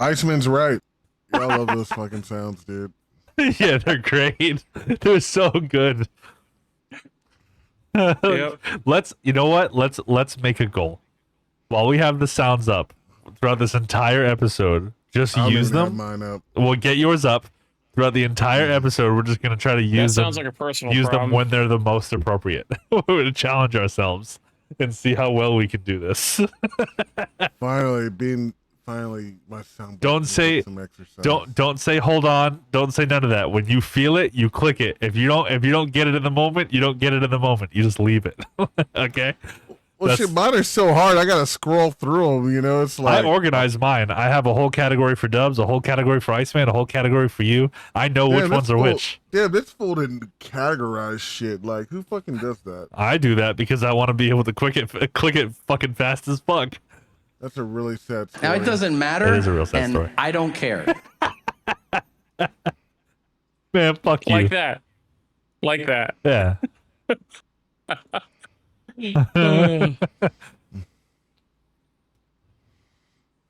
Iceman's right. Y'all love those fucking sounds, dude. Yeah, they're great. They're so good. Yep. You know what? Let's make a goal. While we have the sounds up throughout this entire episode, just I don't use even have them. mine up. We'll get yours up throughout the entire episode. We're just gonna try to That use them. sounds like a personal Use problem. them when they're the most appropriate. We're gonna challenge ourselves and see how well we can do this. Finally, my sound. Don't say some exercise. don't say hold on. Don't say none of that. When you feel it, you click it. If you don't get it in the moment, you don't get it in the moment. You just leave it. Okay. Well, shit, mine are so hard. I gotta scroll through them. You know, it's like I organize mine. I have a whole category for Dubs, a whole category for Iceman, a whole category for you. I know which ones are which. Damn, this fool didn't categorize shit. Like, who fucking does that? I do that because I want to be able to click it fucking fast as fuck. That's a really sad story. Now it doesn't matter. It is a real sad and story. I don't care. Man, fuck you. Like that. Like that. Yeah.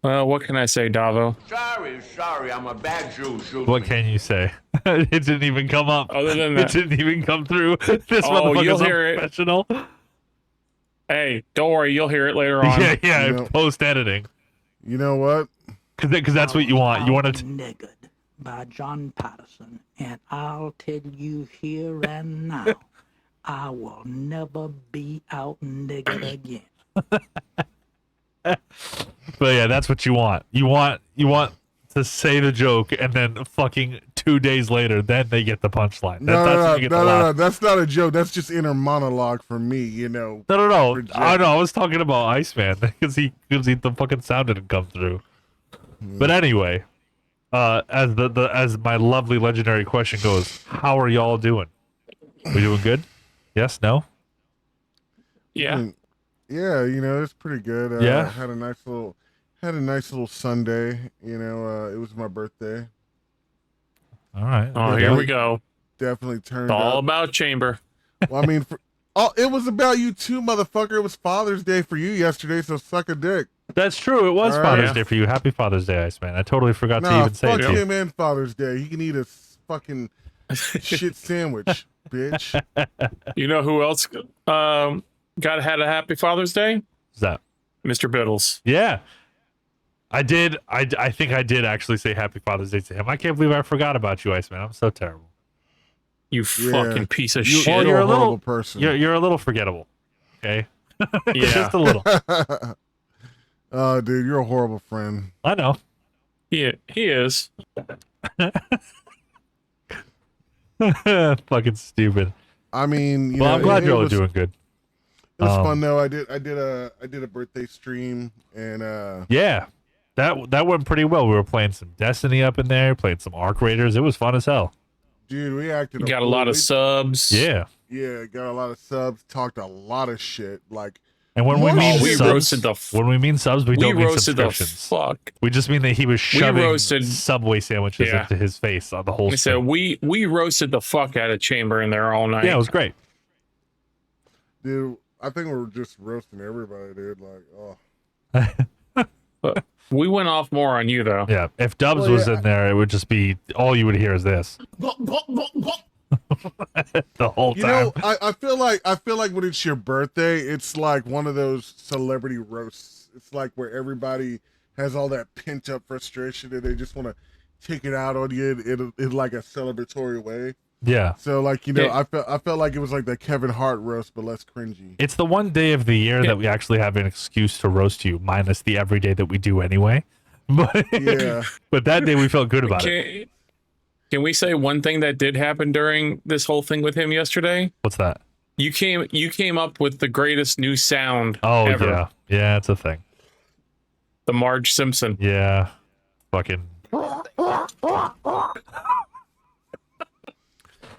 Well, what can I say, Davo? Sorry, I'm a bad Jew. What can you say? It didn't even come up. Other than It that. didn't even come through. This Oh, you'll motherfucker's hear it. unprofessional. Hey, don't worry, you'll hear it later on. Yeah, You know- post editing. You know what? Because that's what you want. You want to. Niggered by John Patterson, and I'll tell you here and now, I will never be out niggered again. But yeah, that's what you want. You want to say the joke, and then fucking 2 days later, then they get the punchline. No. That's not a joke. That's just inner monologue for me. You know. No. Project. I was talking about Iceman because the fucking sound didn't come through. But anyway, as my lovely legendary question goes, how are y'all doing? We doing good? Yes? No? Yeah. Yeah, you know, it's pretty good. Yeah. Had a nice little Sunday. You know, it was my birthday. All right. Oh, here we go. Definitely turned It's all up. about Chamber. Well, I mean, it was about you too, motherfucker. It was Father's Day for you yesterday, so suck a dick. That's true. It was All right. Father's Yeah. Day for you. Happy Father's Day, Iceman. I totally forgot to Nah, even say fuck it to you. him and Father's Day. He can eat a fucking shit sandwich, bitch. You know who else had a happy Father's Day? What's that? Mr. Biddles. Yeah. I did. I think I did actually say Happy Father's Day to him. I can't believe I forgot about you, Iceman. I'm so terrible. You Yeah. fucking piece of You- shit. Well, You're you're a a little horrible person. You're a little forgettable. Okay. Yeah. Just a little. Oh, dude, you're a horrible friend. I know. He is. Fucking stupid. I mean, you Well, know, I'm glad it y'all are was, doing good. It was Um, fun though. I did a birthday stream, and Yeah. That went pretty well. We were playing some Destiny up in there, playing some Arc Raiders. It was fun as hell. dude, we acted. You got a lot of subs. Yeah. Yeah, got a lot of subs. Talked a lot of shit. Like, And when we Oh, mean we subs, roasted the when we mean subs, we don't mean roasted the subscriptions. fuck. We just mean that he was shoving roasted- Subway sandwiches Yeah. into his face on the whole We said stream. we roasted the fuck out of Chamber in there all night. Yeah, it was great. dude, I think we're just roasting everybody, dude. Like, oh, But we went off more on you though. Yeah. If Dubs Well, was yeah. in there, it would just be all you would hear is this the whole you time. know, I feel like when it's your birthday, it's like one of those celebrity roasts. It's like where everybody has all that pent up frustration and they just want to take it out on you in like a celebratory way. Yeah. So like, you know, Yeah. I felt like it was like the Kevin Hart roast, but less cringy. It's the one day of the year Yeah. that we actually have an excuse to roast you, minus the everyday that we do anyway. But Yeah. but that day we felt good about it. Can we say one thing that did happen during this whole thing with him yesterday? What's that? You came up with the greatest new sound Oh ever. yeah. Yeah, it's a thing. The Marge Simpson. Yeah. Fucking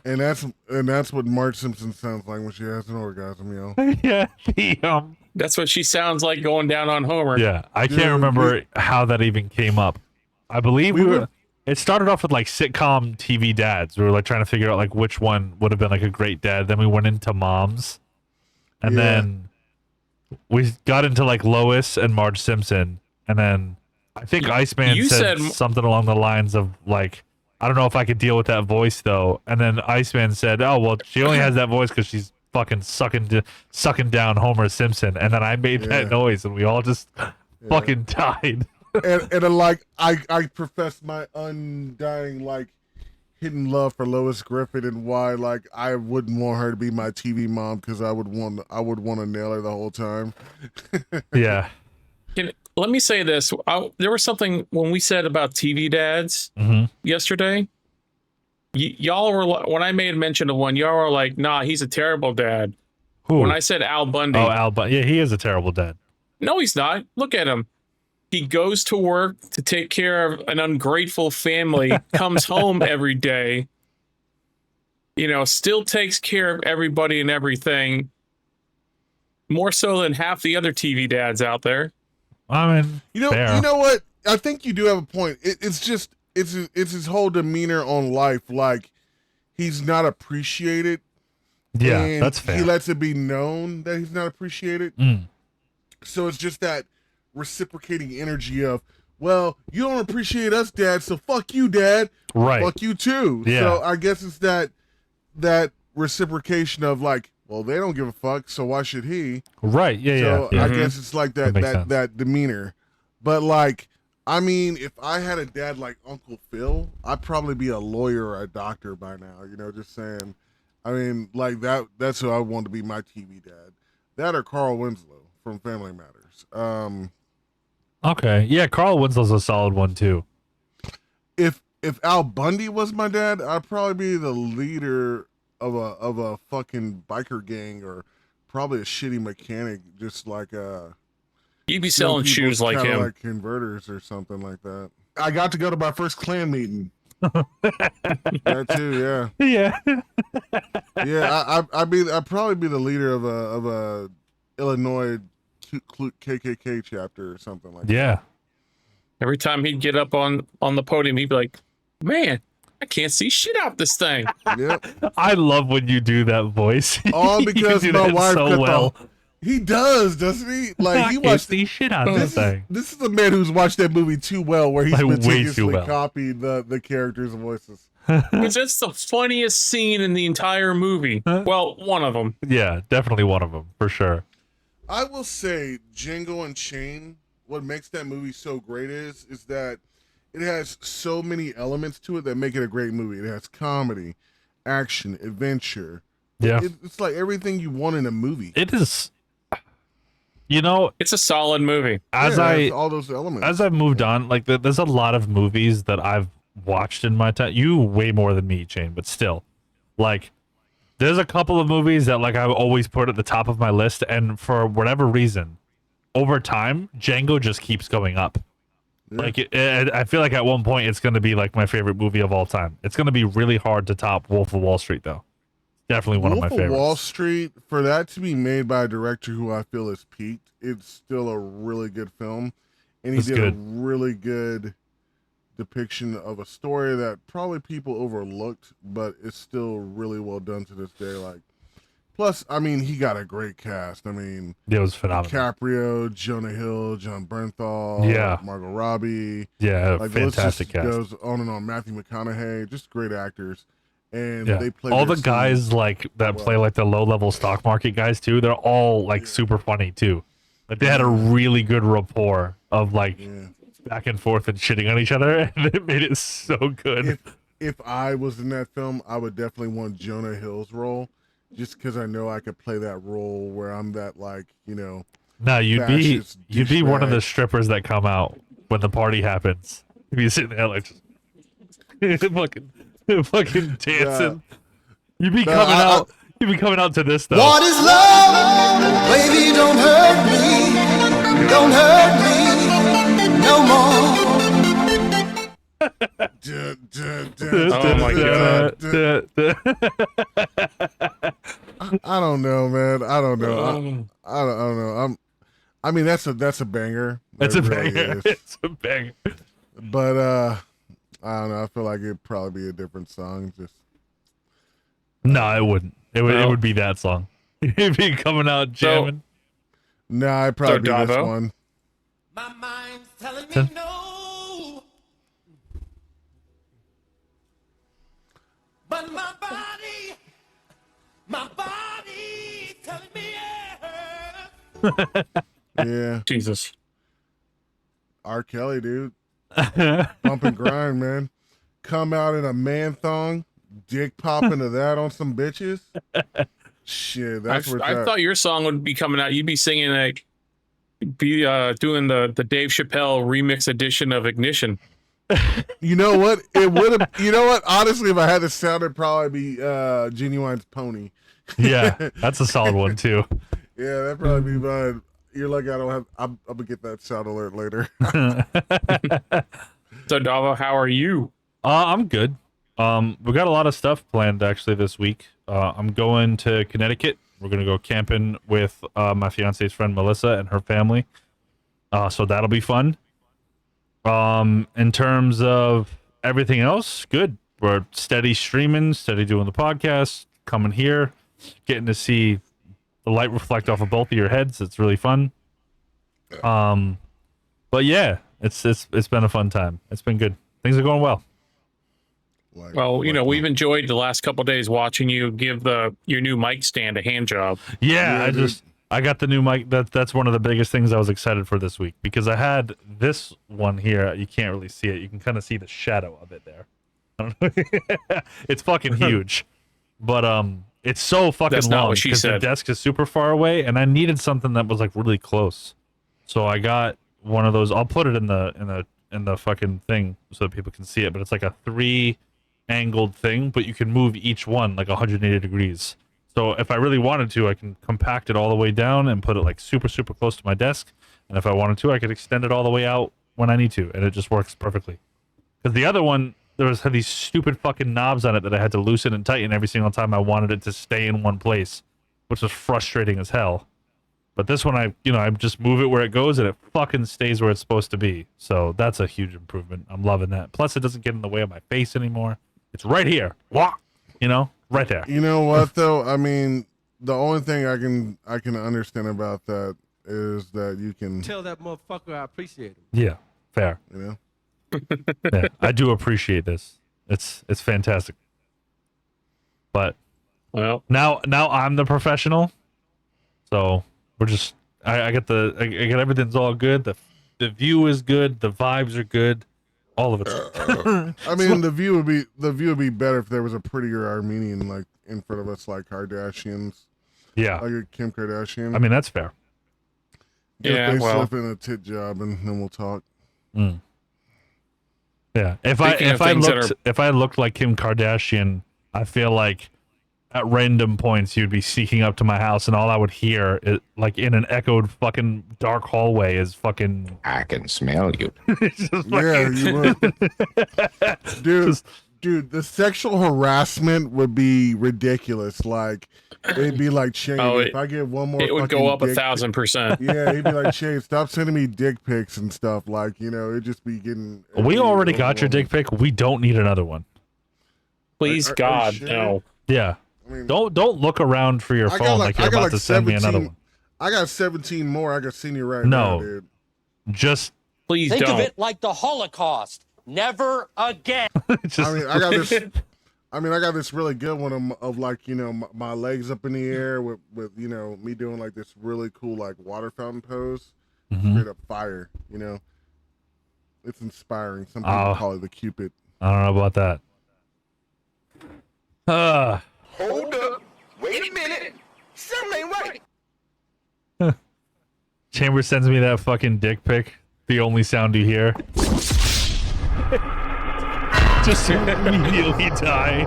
And that's what Marge Simpson sounds like when she has an orgasm, yo. yeah. The, That's what she sounds like going down on Homer. yeah. I Dude, can't remember how that even came up. I believe We we were- were. It started off with like sitcom TV dads. We were like trying to figure out like which one would have been like a great dad. Then we went into moms, and Yeah. then we got into like Lois and Marge Simpson, and then I think Iceman You said said- something along the lines of like, I don't know if I could deal with that voice though. And then Iceman said, "Oh well, she only has that voice because she's fucking sucking down Homer Simpson." And then I made that noise, and we all just fucking died. and like I profess my undying like hidden love for Lois Griffin and why like I wouldn't want her to be my TV mom because I would want to nail her the whole time. Yeah. Let me say this. There was something when we said about TV dads yesterday. Y'all were, when I made mention of one, y'all were like, nah, he's a terrible dad. Who? When I said Al Bundy. Oh, Al Bundy. Yeah, he is a terrible dad. No, he's not. Look at him. He goes to work to take care of an ungrateful family, comes home every day, still takes care of everybody and everything. More so than half the other TV dads out there. I mean, you know what? I think you do have a point. It's just it's his whole demeanor on life. Like he's not appreciated. Yeah, and that's fair. He lets it be known that he's not appreciated. So it's just that reciprocating energy of, well, you don't appreciate us, Dad, so fuck you, Dad. Right. Fuck you too. Yeah. So I guess it's that reciprocation of like, well, they don't give a fuck, so why should he? Right. Yeah. So yeah. I guess it's like that demeanor. But like, I mean, if I had a dad like Uncle Phil, I'd probably be a lawyer or a doctor by now. Just saying. I mean, like that's who I want to be my TV dad. That or Carl Winslow from Family Matters. Okay. Yeah, Carl Winslow's a solid one too. If Al Bundy was my dad, I'd probably be the leader of a fucking biker gang or probably a shitty mechanic, just like You'd be selling shoes like him. Like converters or something like that. I got to go to my first Klan meeting. That too, yeah. Yeah. Yeah, I'd probably be the leader of a Illinois KKK chapter or something like that. Yeah. Every time he'd get up on the podium, he'd be like, "Man, I can't see shit out this thing." Yep. I love when you do that voice. All You because do my that wife so cut well. He does, doesn't he? Like I he can't watched see shit out of this thing. This is a man who's watched that movie too well, where he's Like, way too meticulously well. copied the characters' voices. Because it's the funniest scene in the entire movie. Well, one of them. Yeah, definitely one of them for sure. I will say Django Unchained, what makes that movie so great is that it has so many elements to it that make it a great movie. It has comedy, action, adventure. Yeah. It's like everything you want in a movie. It is. It's a solid movie. It has all those elements. As I've moved on, like there's a lot of movies that I've watched in my time. You way more than me, Shane, but still, like, there's a couple of movies that like I've always put at the top of my list, and for whatever reason, over time, Django just keeps going up. Yeah. Like, I feel like at one point it's going to be like my favorite movie of all time. It's going to be really hard to top Wolf of Wall Street, though. Definitely one of my favorites. Wall Street, for that to be made by a director who I feel is peaked, it's still a really good film, and he did a really good depiction of a story that probably people overlooked, but it's still really well done to this day. Like, plus, I mean, he got a great cast. I mean, it was phenomenal. DiCaprio, Jonah Hill, John Bernthal, Margot Robbie. Yeah, like, fantastic the list cast. goes on and on. Matthew McConaughey, just great actors. And they play all the guys like that play like the low level stock market guys too. They're all like super funny too. Like they had a really good rapport of like back and forth and shitting on each other, and it made it so good. If I was in that film, I would definitely want Jonah Hill's role, just because I know I could play that role where I'm that like No, you'd be one of the strippers that come out when the party happens. If you sitting there like just fucking dancing. You'd be coming out. You'd be coming out to this though. What is love? Baby, don't hurt me. Don't hurt me no more. Oh my god. I don't know, man. I don't know. I don't know. I mean, that's a banger. It's a really banger. is. It's a banger. But I don't know. I feel like it'd probably be a different song. Just no, it wouldn't. It would be that song. It'd be coming out jamming. Nah, it'd probably be this Davo? one. My mind's telling me no. But my body telling me Yeah, Jesus. R. Kelly, dude. Bump and grind, man. Come out in a man thong, dick pop into that on some bitches. Shit, that's where it's I at. thought your song would be coming out. You'd be singing like, doing the Dave Chappelle remix edition of Ignition. You know what? It would have. You know what? Honestly, if I had to sound, it'd probably be Genuine's Pony. Yeah, that's a solid one too. Yeah, that'd probably be mine. You're like, I don't have. I'm gonna get that sound alert later. So, Davo, how are you? I'm good. We got a lot of stuff planned actually this week. I'm going to Connecticut. We're gonna go camping with my fiance's friend Melissa and her family. So that'll be fun. In terms of everything else, good. We're steady streaming, steady doing the podcast, coming here, getting to see the light reflect off of both of your heads. It's really fun. But yeah, it's been a fun time. It's been good. Things are going well. Well, you know, we've enjoyed the last couple of days watching you give your new mic stand a hand job. Yeah, I got the new mic. That's one of the biggest things I was excited for this week because I had this one here. You can't really see it. You can kind of see the shadow of it there. I don't know. It's fucking huge, but it's so fucking That's long not what she because the said. desk is super far away, and I needed something that was like really close. So I got one of those. I'll put it in the fucking thing so that people can see it. But it's like a 3-angled thing, but you can move each one like 180 degrees. So if I really wanted to, I can compact it all the way down and put it like super, super close to my desk. And if I wanted to, I could extend it all the way out when I need to, and it just works perfectly. Because the other one, had these stupid fucking knobs on it that I had to loosen and tighten every single time I wanted it to stay in one place, which was frustrating as hell. But this one, I just move it where it goes, and it fucking stays where it's supposed to be. So that's a huge improvement. I'm loving that. Plus, it doesn't get in the way of my face anymore. It's right here. Right there. You know what though? I mean, the only thing I can understand about that is that you can Tell that motherfucker I appreciate him. Yeah, fair. you know. Yeah, I do appreciate this. It's fantastic. But Well, now I'm the professional. So we're just I get everything's all good. The view is good. The vibes are good. All of it. I mean, the view would be better if there was a prettier Armenian like in front of us, like Kardashians, Yeah. like a Kim Kardashian. I mean, that's fair. Get Yeah, a face well. slip and a tit job, and then we'll talk. Mm. Yeah. Speaking of things that If I looked like Kim Kardashian, I feel like at random points you'd be sneaking up to my house, and all I would hear, like in an echoed fucking dark hallway, is fucking. I can smell you. Yeah, you would. Dude, the sexual harassment would be ridiculous. Like, it'd be like, Shane, if I get one more, it would go up 1,000%. Yeah, he'd be like, Shane, stop sending me dick pics and stuff. Like, it'd just be getting. We already got your dick pic. We don't need another one. Please, Are you God, sure? no. Yeah. I mean, Don't look around for your phone like you're about to send me another one. I got 17 more. I got send you right now, dude. Just Please Think don't. of it like the Holocaust. Never again. just, I mean, I got this. I got this really good one of like, my legs up in the air with me doing like this really cool like water fountain pose, straight up fire. It's inspiring. Some people call it the Cupid. I don't know about that. Hold up. Wait a minute. Something ain't right. Chamber sends me that fucking dick pic. The only sound you hear. Just immediately die.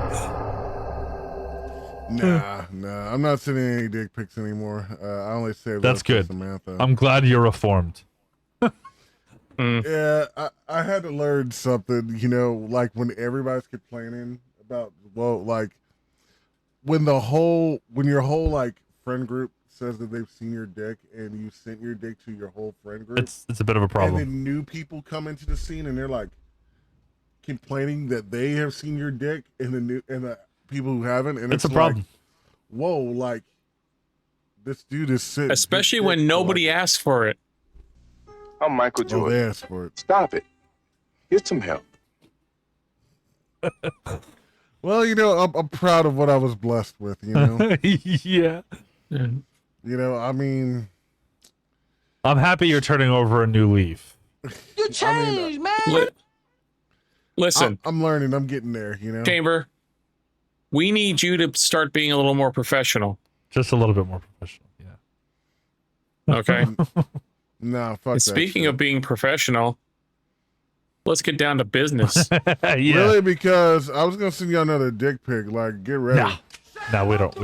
Nah. I'm not sending any dick pics anymore. I only save That's those for good. Samantha. I'm glad you're reformed. Yeah, I had to learn something, like when everybody's complaining about, like when your whole like friend group says that they've seen your dick and you sent your dick to your whole friend group. It's a bit of a problem. And then new people come into the scene and they're like complaining that they have seen your dick and the people who haven't, and It's a like, problem. whoa, like this dude is sick. Especially when nobody asks for it. I'm Michael Oh, Jordan. they asked for it. Stop it. Get some help. Well, I'm proud of what I was blessed with. Yeah. I mean, I'm happy you're turning over a new leaf. You changed, man. Listen, I'm learning. I'm getting there. Chamber, we need you to start being a little more professional. Just a little bit more professional. Yeah. Okay. Nah, fuck that. Speaking shit. of being professional, let's get down to business. Yeah. Really, because I was gonna send you another dick pic. Like, get ready. No, we don't.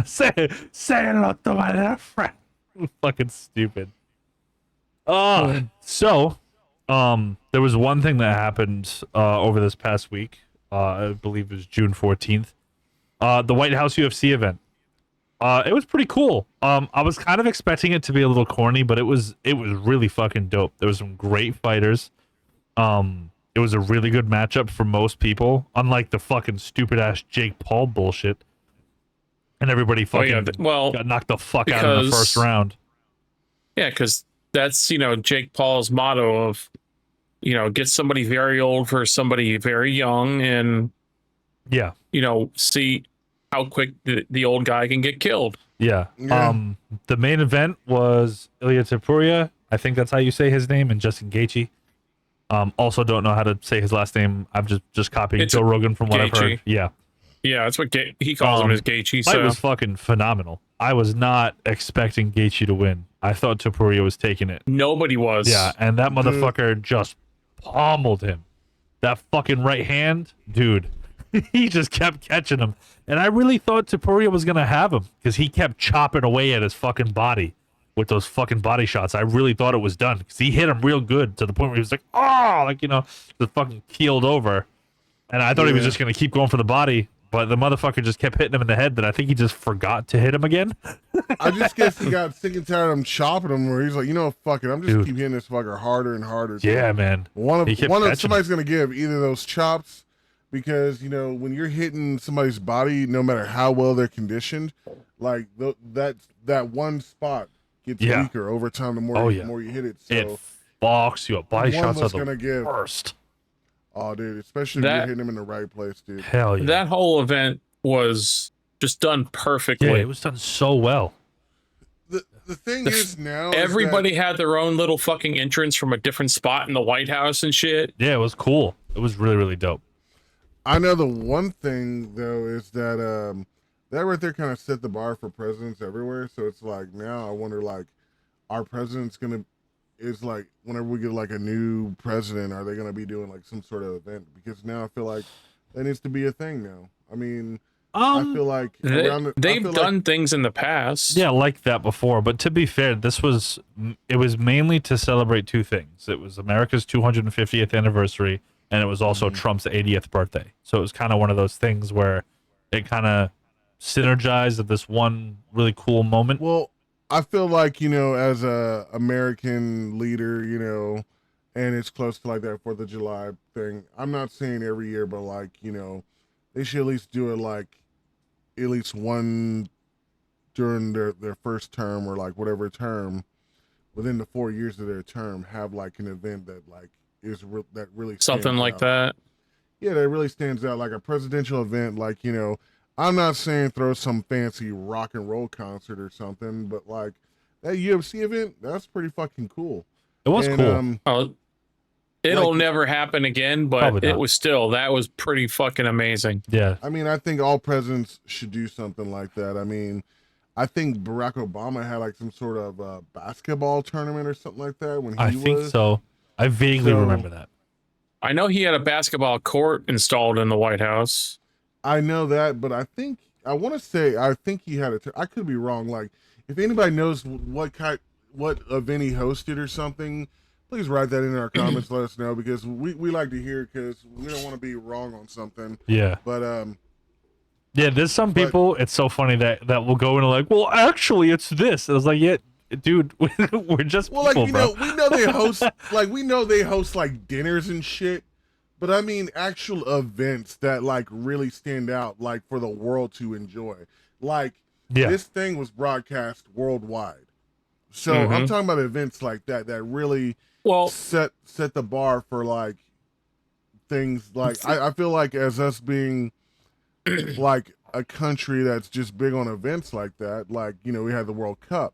Say hello to my little friend. Fucking stupid. So, there was one thing that happened over this past week. I believe it was June 14th. The White House UFC event. It was pretty cool. I was kind of expecting it to be a little corny, but it was really fucking dope. There was some great fighters. It was a really good matchup for most people, unlike the fucking stupid ass Jake Paul bullshit. And everybody fucking got knocked the fuck out in the first round. Yeah, because that's, Jake Paul's motto of, get somebody very old for somebody very young and, yeah, see how quick the old guy can get killed. Yeah. The main event was Ilya Topuria. I think that's how you say his name, and Justin Gaethje. Also don't know how to say his last name. I'm just copying Joe Rogan from what I've heard. Yeah. Yeah, that's what he calls him, as Gaethje. Fight was fucking phenomenal. I was not expecting Gaethje to win. I thought Topuria was taking it. Nobody was. Yeah, and that motherfucker just pummeled him. That fucking right hand, dude. He just kept catching him. And I really thought Topuria was going to have him because he kept chopping away at his fucking body with those fucking body shots. I really thought it was done because he hit him real good to the point where he was like, oh, just fucking keeled over. And I thought he was just going to keep going for the body. But the motherfucker just kept hitting him in the head that I think he just forgot to hit him again. I just guess he got sick and tired of him chopping him, where he's like, fuck it, I'm just keep hitting this fucker harder and harder. So yeah, man. Somebody's gonna give either those chops, because when you're hitting somebody's body, no matter how well they're conditioned, like that one spot gets weaker over time. The more you hit it, so it fucks you up. Body shots are the worst. Oh, dude, especially if you're hitting him in the right place, dude. Hell yeah. That whole event was just done perfectly. Yeah, it was done so well. The thing is now everybody had their own little fucking entrance from a different spot in the White House and shit. Yeah, it was cool. It was really, really dope. I know the one thing though is that that right there kind of set the bar for presidents everywhere. So it's like now I wonder, like, our president's is like, whenever we get like a new president, are they gonna be doing like some sort of event? Because now I feel like that needs to be a thing now. I mean, I feel like they've done things in the past. Yeah, like that before. But to be fair, it was mainly to celebrate two things. It was America's 250th anniversary, and it was also Trump's 80th birthday. So it was kind of one of those things where it kind of synergized at this one really cool moment. Well, I feel like, as a American leader, and it's close to like that 4th of July thing. I'm not saying every year, but like, they should at least do it like at least one during their first term, or like whatever term within the 4 years of their term, have like an event that like that really something like out. that. Yeah, that really stands out, like a presidential event. Like, I'm not saying throw some fancy rock and roll concert or something, but like that UFC event, that's pretty fucking cool. It was cool. It'll never happen again, but it was that was pretty fucking amazing. Yeah. I mean, I think all presidents should do something like that. I mean, I think Barack Obama had like some sort of basketball tournament or something like that when I think so. I vaguely remember that. I know he had a basketball court installed in the White House. I know that, but I think he had it. I could be wrong. Like, if anybody knows what event he hosted or something, please write that in our comments. Let us know, because we like to hear, because we don't want to be wrong on something. Yeah. But yeah, there's some people. It's so funny that will go into like, well, actually, it's this. And I was like, yeah, dude, we're just people, bro. we know they host like dinners and shit. But I mean, actual events that like really stand out, like for the world to enjoy. Like this thing was broadcast worldwide. So I'm talking about events like that really set the bar for things like I feel like as us being like a country that's just big on events like that, like, you know, we had the World Cup.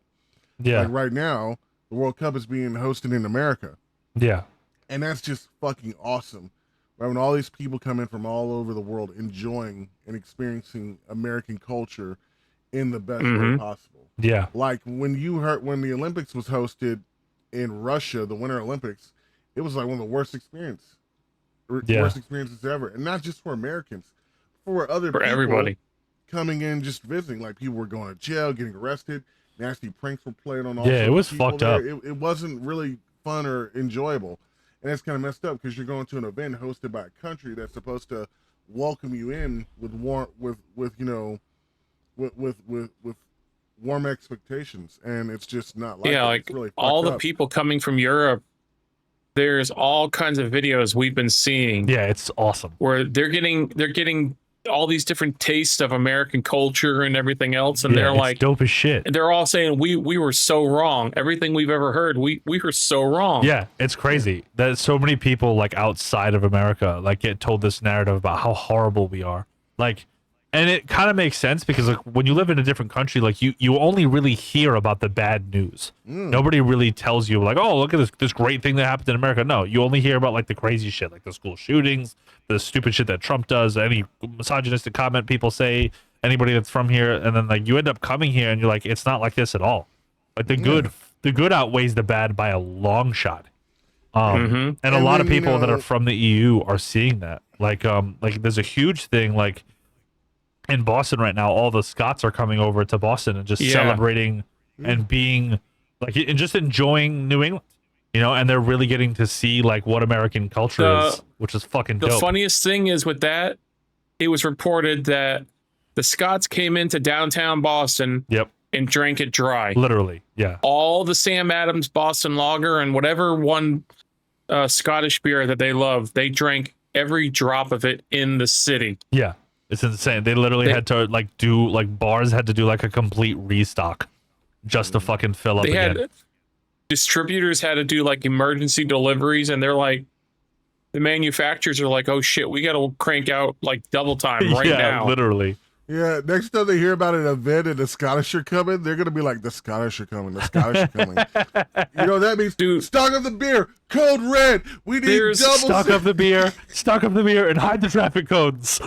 Yeah. Like right now, the World Cup is being hosted in America. Yeah. And that's just fucking awesome. Right? When all these people come in from all over the world enjoying and experiencing American culture in the best way possible. Yeah. Like when the Olympics was hosted in Russia, the Winter Olympics, it was like one of the worst experiences ever. And not just for Americans, for other people, everybody coming in just visiting. Like people were going to jail, getting arrested, nasty pranks were played on all Yeah, it was people fucked there. up. It wasn't really fun or enjoyable. And it's kind of messed up because you're going to an event hosted by a country that's supposed to welcome you in with warm expectations, and it's just not like like it's really all the up. people coming from Europe. There's all kinds of videos we've been seeing. Yeah, it's awesome. Where they're getting all these different tastes of American culture and everything else, and they're it's like dope as shit. and they're all saying we were so wrong. Everything we've ever heard, we were so wrong. Yeah, it's crazy that so many people like outside of America like get told this narrative about how horrible we are. Like, and it kind of makes sense because like when you live in a different country, like you only really hear about the bad news. Nobody really tells you like, oh, look at this great thing that happened in America. No, you only hear about like the crazy shit, like the school shootings, the stupid shit that Trump does, any misogynistic comment people say, anybody that's from here, and then like you end up coming here and you're like, it's not like this at all. Like the good outweighs the bad by a long shot. And a lot of people that are from the EU are seeing that. Like there's a huge thing like in Boston right now, all the Scots are coming over to Boston and just celebrating and being like and just enjoying New England, you know, and they're really getting to see like what American culture is, which is fucking dope. The funniest thing is with that, it was reported that the Scots came into downtown Boston and drank it dry. Literally, yeah. All the Sam Adams Boston Lager and whatever one Scottish beer that they love, they drank every drop of it in the city. Yeah. It's insane. They literally had to like do like bars had to do like a complete restock just to fucking fill up again. Distributors had to do like emergency deliveries, and they're like, the manufacturers are like, oh shit, we got to crank out like double time right now. Literally. Yeah, next time they hear about an event and the Scottish are coming, they're gonna be like, the Scottish are coming, the Scottish are coming. You know, that means, dude, stock up the beer, code red. We need double stock up the beer, and hide the traffic codes.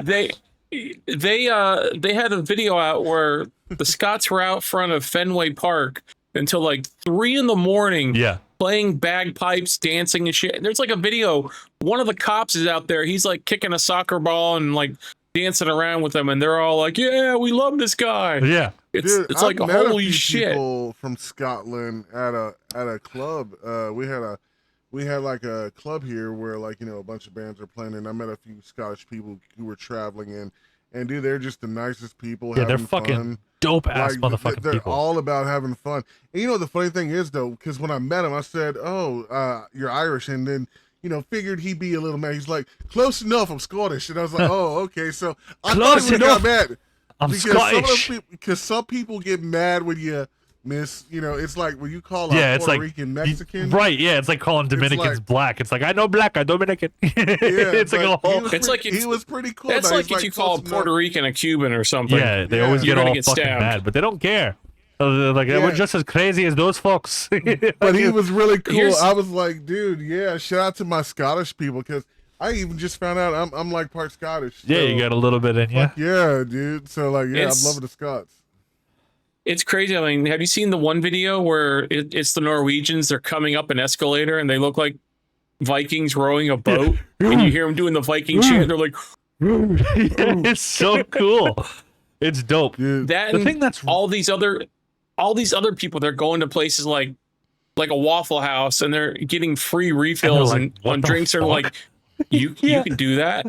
They had a video out where the Scots were out front of Fenway Park until like 3 a.m. Yeah. Playing bagpipes, dancing and shit. And there's like a video, one of the cops is out there, he's like kicking a soccer ball and like dancing around with them, and they're all like, "Yeah, we love this guy." Yeah, it's like holy shit. People from Scotland at a club. We had like a club here where like, you know, a bunch of bands are playing, and I met a few Scottish people who were traveling in, and dude, they're just the nicest people. Yeah, they're fucking dope ass motherfucking they're people. They're all about having fun. And you know the funny thing is though, because when I met him, I said, "Oh, you're Irish," and then, you know, figured he'd be a little mad. He's like, "Close enough, I'm Scottish." And I was like, "Oh, okay." So I thought he would have got mad. I'm Scottish. Because some people get mad when you miss, you know, it's like when you call it's Puerto like, Rican Mexican. Right, yeah, it's like calling Dominicans black. It's like, I know black, I'm Dominican. It's like a whole... He was pretty cool. That's like if you call Puerto Rican a Cuban or something. Yeah, they always get all fucking stabbed. mad, but they don't care. They're like, we're just as crazy as those folks. But he was really cool. I was like, dude, yeah, shout out to my Scottish people, because I even just found out I'm like part Scottish. Yeah, you got a little bit in you. Yeah, dude. So like, yeah, I'm loving the Scots. It's crazy. I mean, have you seen the one video where it's the Norwegians? They're coming up an escalator and they look like Vikings rowing a boat, and you hear them doing the Viking chant. They're like, it's so cool. It's dope. Dude. That the thing that's all these other people, they're going to places like a Waffle House, and they're getting free refills like, on drinks. They're like, you can do that.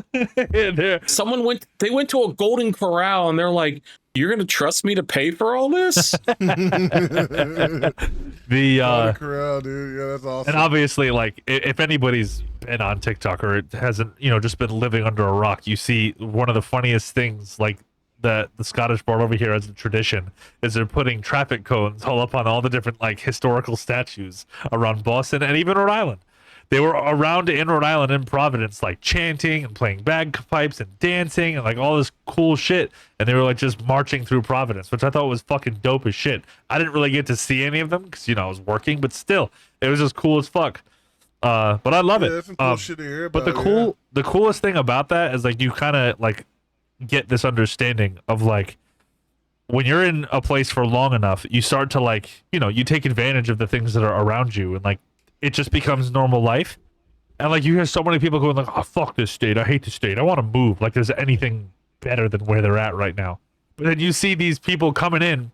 They went to a Golden Corral, and they're like, you're gonna trust me to pay for all this? Golden Corral, dude. Yeah, that's awesome. And obviously, like, if anybody's been on TikTok or it hasn't, you know, just been living under a rock, you see one of the funniest things, like, that the Scottish brought over here as a tradition is they're putting traffic cones all up on all the different like historical statues around Boston and even Rhode Island. they were around in Rhode Island in Providence, like chanting and playing bagpipes and dancing and like all this cool shit. And they were like just marching through Providence, which I thought was fucking dope as shit. I didn't really get to see any of them because, I was working, but still, it was just cool as fuck. But I love it. That's some cool shit to hear about, but the coolest thing about that is like you kind of like get this understanding of like when you're in a place for long enough, you start to like, you take advantage of the things that are around you, and like it just becomes normal life. And like you hear so many people going like, oh, fuck this state, I hate the state, I want to move, like there's anything better than where they're at right now. But then you see these people coming in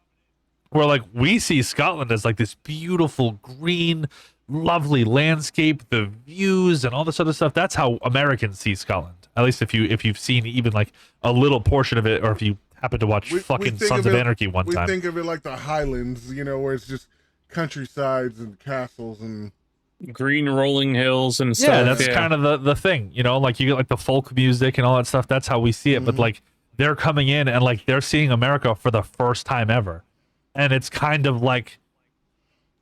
where like we see Scotland as like this beautiful green lovely landscape, the views and all this other stuff. That's how Americans see Scotland, at least if you've seen even like a little portion of it, or if you happen to watch fucking Sons of Anarchy one time. We think of it like the Highlands, where it's just countrysides and castles and green rolling hills and stuff. Yeah, that's kind of the thing, like you get like the folk music and all that stuff. That's how we see it. But like they're coming in and like they're seeing America for the first time ever, and it's kind of like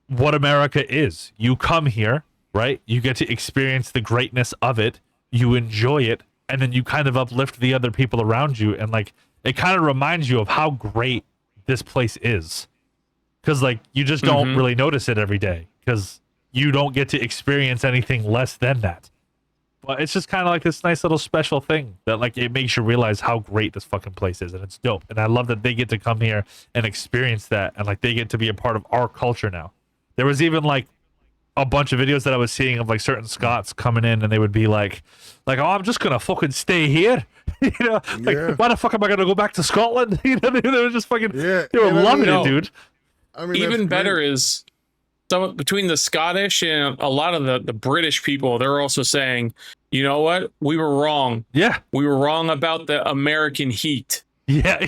what America is. You come here, right? You get to experience the greatness of it. You enjoy it, and then you kind of uplift the other people around you, and like it kind of reminds you of how great this place is. Because like you just don't really notice it every day, because you don't get to experience anything less than that. But it's just kind of like this nice little special thing that like it makes you realize how great this fucking place is, and it's dope. And I love that they get to come here and experience that, and like they get to be a part of our culture now. There was even like a bunch of videos that I was seeing of like certain Scots coming in, and they would be like, oh, I'm just gonna fucking stay here. Why the fuck am I gonna go back to Scotland? They were just fucking, they were loving it, dude. I mean, even better is some between the Scottish and a lot of the British people. They're also saying, you know what, we were wrong. Yeah, we were wrong about the American heat. Yeah.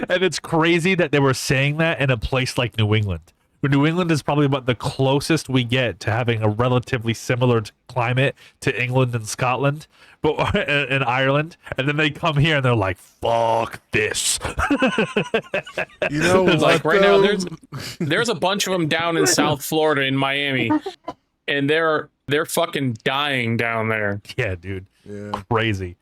And it's crazy that they were saying that in a place like New England. New England is probably about the closest we get to having a relatively similar climate to England and Scotland, but in Ireland. And then they come here and they're like, "Fuck this." It's like right now, there's a bunch of them down in South Florida, in Miami, and they're fucking dying down there. Yeah, dude. Yeah, crazy.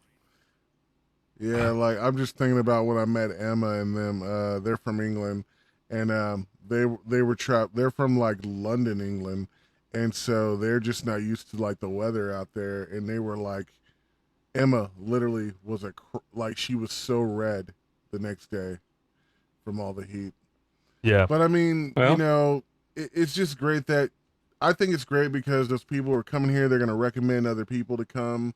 Yeah, like I'm just thinking about when I met Emma and them. They're from England, and they were trapped. They're from like London, England, and so they're just not used to like the weather out there. And they were like, Emma literally was like she was so red the next day from all the heat. Yeah, but I mean, it's just great that I think it's great because those people are coming here. They're gonna recommend other people to come,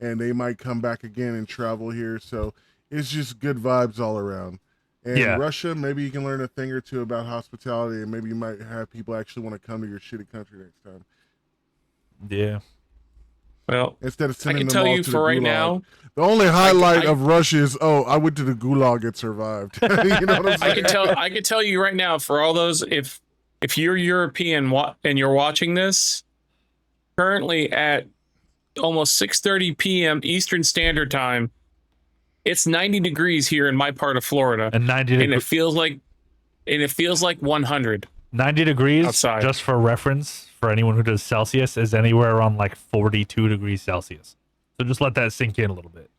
and they might come back again and travel here. So it's just good vibes all around. And Russia, maybe you can learn a thing or two about hospitality, and maybe you might have people actually want to come to your shitty country next time. Yeah. Well, instead of sending I can them tell all you to for the right gulag. now, the only highlight of Russia is, I went to the gulag and survived. You know what I'm saying? I can tell you right now, for all those, if you're European and you're watching this, currently at almost 6:30 p.m. Eastern Standard Time, it's 90 degrees here in my part of Florida, and it feels like 100. 90 degrees outside. Just for reference, for anyone who does Celsius, is anywhere around like 42 degrees Celsius. So just let that sink in a little bit.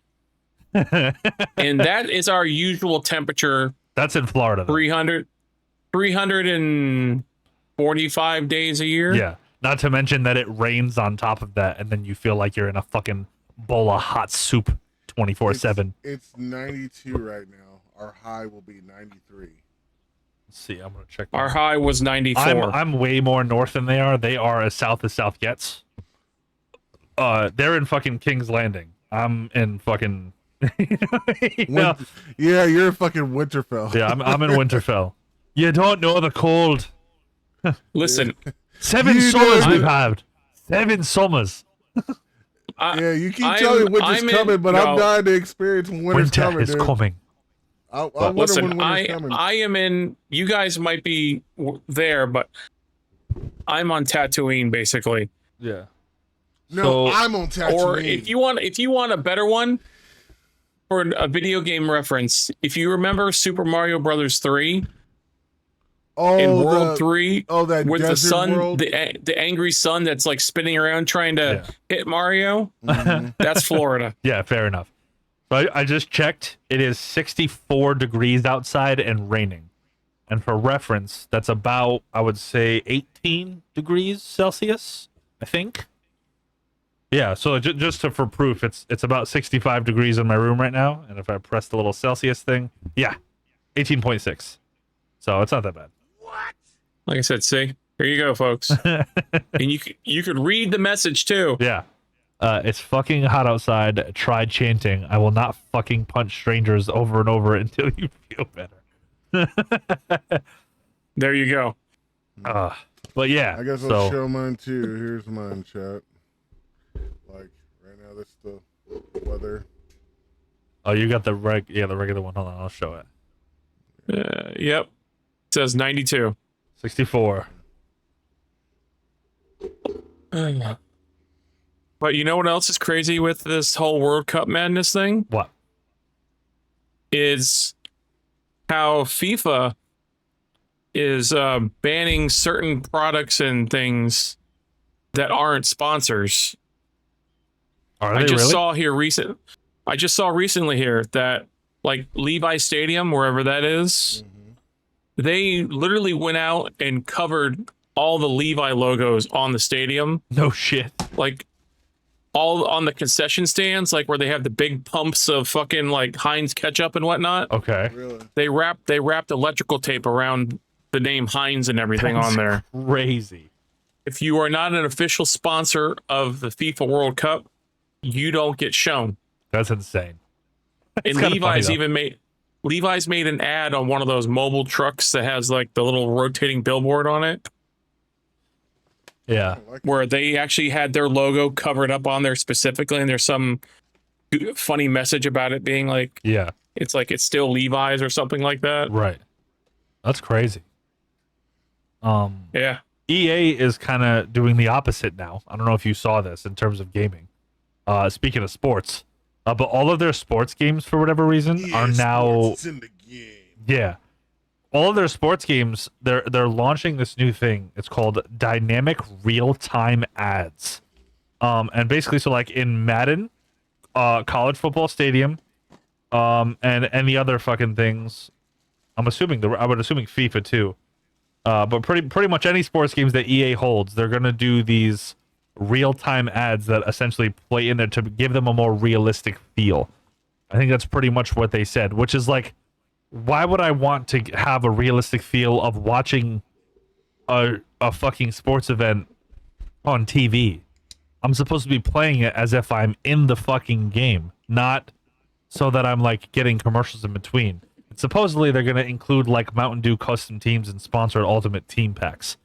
And that is our usual temperature. That's in Florida, though. 345 days a year. Yeah. Not to mention that it rains on top of that, and then you feel like you're in a fucking bowl of hot soup 24/7. It's 92 right now. Our high will be 93. Let's see, I'm gonna check. Our high was 94. I'm way more north than they are. They are as south gets. They're in fucking King's Landing. I'm in fucking. Yeah, you're in fucking Winterfell. Yeah, I'm in Winterfell. You don't know the cold. Listen, 7 summers we've had. 7 summers. Yeah, you keep telling me winter's coming, but I'm dying to experience when winter's coming. Winter is coming. I wonder when winter's coming. I am in. You guys might be there, but I'm on Tatooine, basically. Yeah. No, I'm on Tatooine. Or if you want a better one for a video game reference, if you remember Super Mario Brothers 3. in World 3 that with the desert sun, world? the angry sun that's like spinning around trying to hit Mario. That's Florida. Yeah, fair enough. But I just checked. It is 64 degrees outside and raining. And for reference, that's about, I would say, 18 degrees Celsius, I think. Yeah, so just for proof, it's about 65 degrees in my room right now. And if I press the little Celsius thing, 18.6. So it's not that bad. Like I said, see, here you go, folks. And you could read the message too. Yeah. It's fucking hot outside. Try chanting. I will not fucking punch strangers over and over until you feel better. There you go. But yeah. I guess I'll show mine too. Here's mine, chat. Like right now, that's the weather. Oh, you got the regular one. Hold on, I'll show it. Yep. It says 92. 64. But you know what else is crazy with this whole World Cup madness thing? What? Is how FIFA is banning certain products and things that aren't sponsors. Are they I just really? saw here I just saw recently here that like Levi Stadium, wherever that is, they literally went out and covered all the Levi logos on the stadium. No shit. Like all on the concession stands, like where they have the big pumps of fucking like Heinz ketchup and whatnot. Okay. Really? They wrapped electrical tape around the name Heinz and everything on there. Crazy. If you are not an official sponsor of the FIFA World Cup, you don't get shown. That's insane. And Levi's made an ad on one of those mobile trucks that has like the little rotating billboard on it. Yeah. Where they actually had their logo covered up on there specifically, and there's some funny message about it being like, it's like it's still Levi's or something like that. Right. That's crazy. Yeah. EA is kind of doing the opposite now. I don't know if you saw this in terms of gaming. Speaking of sports, but all of their sports games, for whatever reason, are now in the game. Yeah. All of their sports games, they're launching this new thing. It's called dynamic real-time ads. And basically, so like in Madden, college football stadium, and any other fucking things, I would assuming FIFA too. But pretty much any sports games that EA holds, they're gonna do these real-time ads that essentially play in there to give them a more realistic feel. I think that's pretty much what they said, which is like, why would I want to have a realistic feel of watching a fucking sports event on TV? I'm supposed to be playing it as if I'm in the fucking game, not so that I'm like getting commercials in between. And supposedly they're going to include like Mountain Dew custom teams and sponsored ultimate team packs.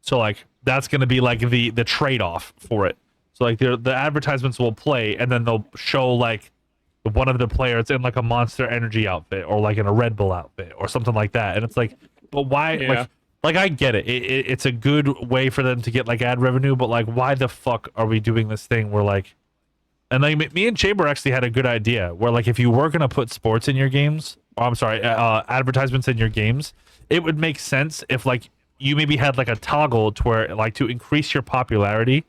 So like that's going to be like the trade-off for it. So like the advertisements will play and then they'll show like one of the players in like a Monster Energy outfit or like in a Red Bull outfit or something like that. And it's like, but why? Yeah. Like I get it. It's a good way for them to get like ad revenue, but like, why the fuck are we doing this thing where like, and like me and Chamber actually had a good idea where like if you were going to put sports in your games, advertisements in your games, it would make sense if like you maybe had like a toggle to where like to increase your popularity,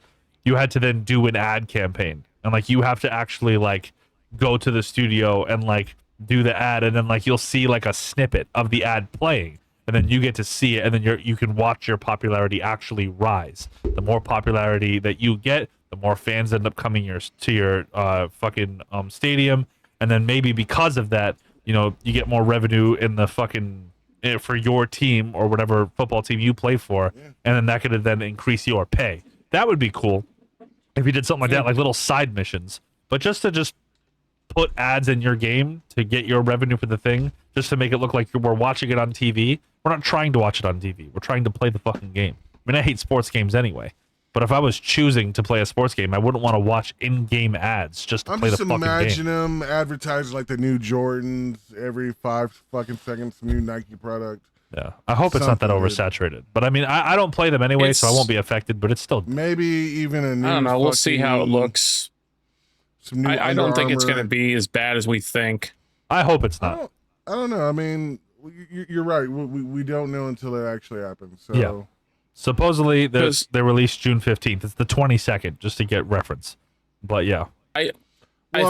you had to then do an ad campaign. And like you have to actually like go to the studio and like do the ad, and then like you'll see like a snippet of the ad playing, and then you get to see it, and then you can watch your popularity actually rise. The more popularity that you get, the more fans end up coming to your fucking stadium, and then maybe because of that, you know, you get more revenue in the fucking for your team or whatever football team you play for, and then that could then increase your pay. That would be cool if you did something like that, like little side missions. But just put ads in your game to get your revenue for the thing, just to make it look like we're watching it on TV. We're not trying to watch it on TV. We're trying to play the fucking game. I mean, I hate sports games anyway. But if I was choosing to play a sports game, I wouldn't want to watch in-game ads just to play the fucking game. I'm just imagining them advertising like the new Jordans every 5 fucking seconds, some new Nike product. Yeah, I hope it's not that oversaturated. But I mean, I don't play them anyway, so I won't be affected. But it's still maybe even a new. I don't know. We'll see how it looks. Some new I don't think it's Armour. going to be as bad as we think. I hope it's not. I don't know. I mean, you're right. We don't know until it actually happens. So Yeah. Supposedly they released June 15th. It's the 22nd, just to get reference. But yeah. I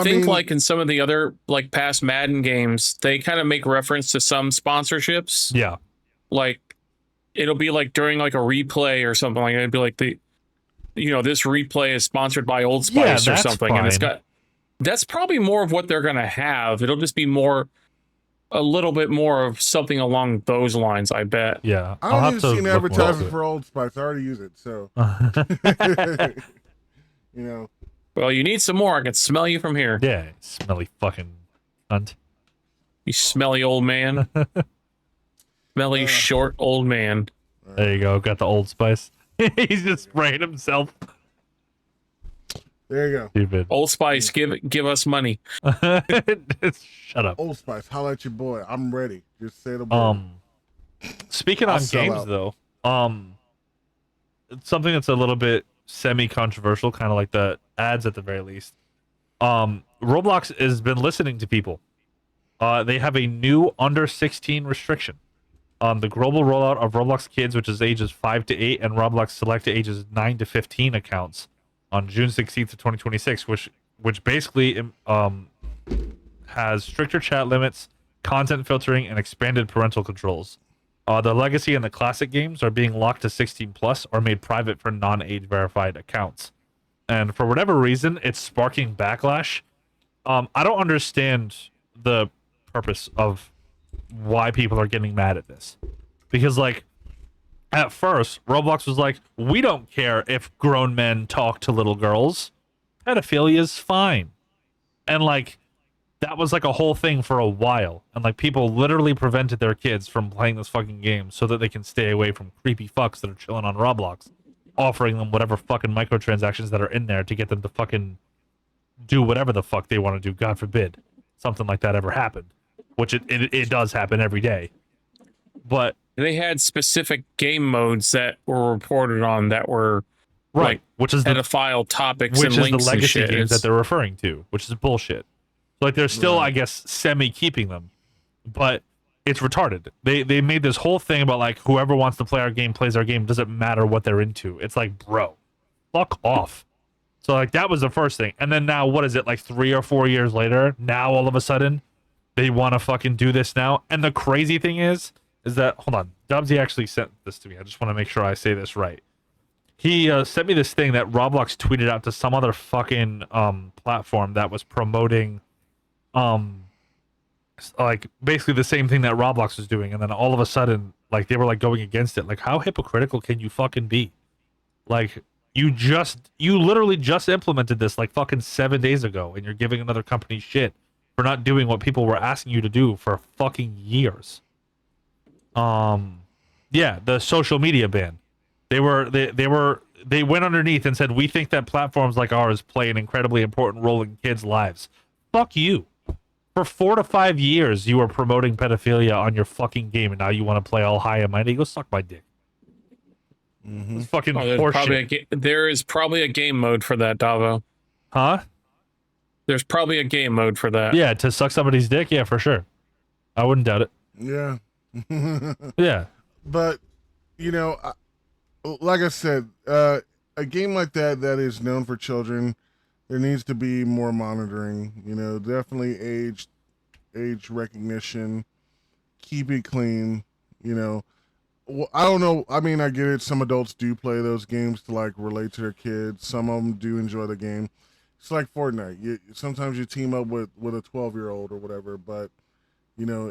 think like in some of the other like past Madden games, they kind of make reference to some sponsorships. Yeah. Like it'll be like during like a replay or something like that. It'd be like this replay is sponsored by Old Spice or something. Fine. And that's probably more of what they're gonna have. It'll just be a little bit more of something along those lines, I bet. Yeah. I don't even see an advertisement for Old Spice. I already use it, so you know. Well, you need some more. I can smell you from here. Yeah, smelly fucking cunt. You smelly old man. Smelly short old man. There you go. Got the Old Spice. He's just spraying himself. There you go. Stupid. Old Spice, give us money. Shut up. Old Spice, holla at your boy. I'm ready. Just say the word. Speaking on games though, something that's a little bit semi-controversial, kind of like the ads at the very least. Roblox has been listening to people. They have a new under 16 restriction. The global rollout of Roblox Kids, which is ages 5 to 8, and Roblox Select ages 9 to 15 accounts on June 16th of 2026, which basically has stricter chat limits, content filtering, and expanded parental controls. The Legacy and the Classic games are being locked to 16 plus or made private for non-age verified accounts. And for whatever reason, it's sparking backlash. I don't understand the purpose of why people are getting mad at this. Because, like, at first, Roblox was like, we don't care if grown men talk to little girls. Pedophilia is fine. And, like, that was, like, a whole thing for a while. And, like, people literally prevented their kids from playing this fucking game so that they can stay away from creepy fucks that are chilling on Roblox, offering them whatever fucking microtransactions that are in there to get them to fucking do whatever the fuck they want to do. God forbid something like that ever happened, which it does happen every day. But they had specific game modes that were reported on that were right, like which is pedophile topics, which and is links the legacy and shit. games that they're referring to, which is bullshit. So, like, they're still, I guess, semi keeping them, but it's retarded. They made this whole thing about like whoever wants to play our game plays our game. Doesn't matter what they're into. It's like, bro, fuck off. So like that was the first thing, and then now what is it, like 3 or 4 years later? Now all of a sudden they want to fucking do this now. And the crazy thing is that, hold on, Dubsy actually sent this to me. I just want to make sure I say this right. He sent me this thing that Roblox tweeted out to some other fucking platform that was promoting like basically the same thing that Roblox was doing, and then all of a sudden like they were like going against it. Like, how hypocritical can you fucking be? Like, you literally just implemented this like fucking 7 days ago, and you're giving another company shit for not doing what people were asking you to do for fucking years. Yeah, the social media ban. They went underneath and said, we think that platforms like ours play an incredibly important role in kids' lives. Fuck you. For 4 to 5 years, you were promoting pedophilia on your fucking game, and now you want to play all high and mighty? Go suck my dick. It's fucking horseshit. There is probably a game mode for that, Davo. Huh? There's probably a game mode for that. Yeah, to suck somebody's dick? Yeah, for sure. I wouldn't doubt it. Yeah. Yeah. But, you know, like I said, a game like that is known for children, there needs to be more monitoring. You know, definitely age recognition, keep it clean. You know, well, I don't know. I mean, I get it. Some adults do play those games to like relate to their kids. Some of them do enjoy the game. It's like Fortnite. Sometimes you team up with a 12-year-old or whatever. But you know,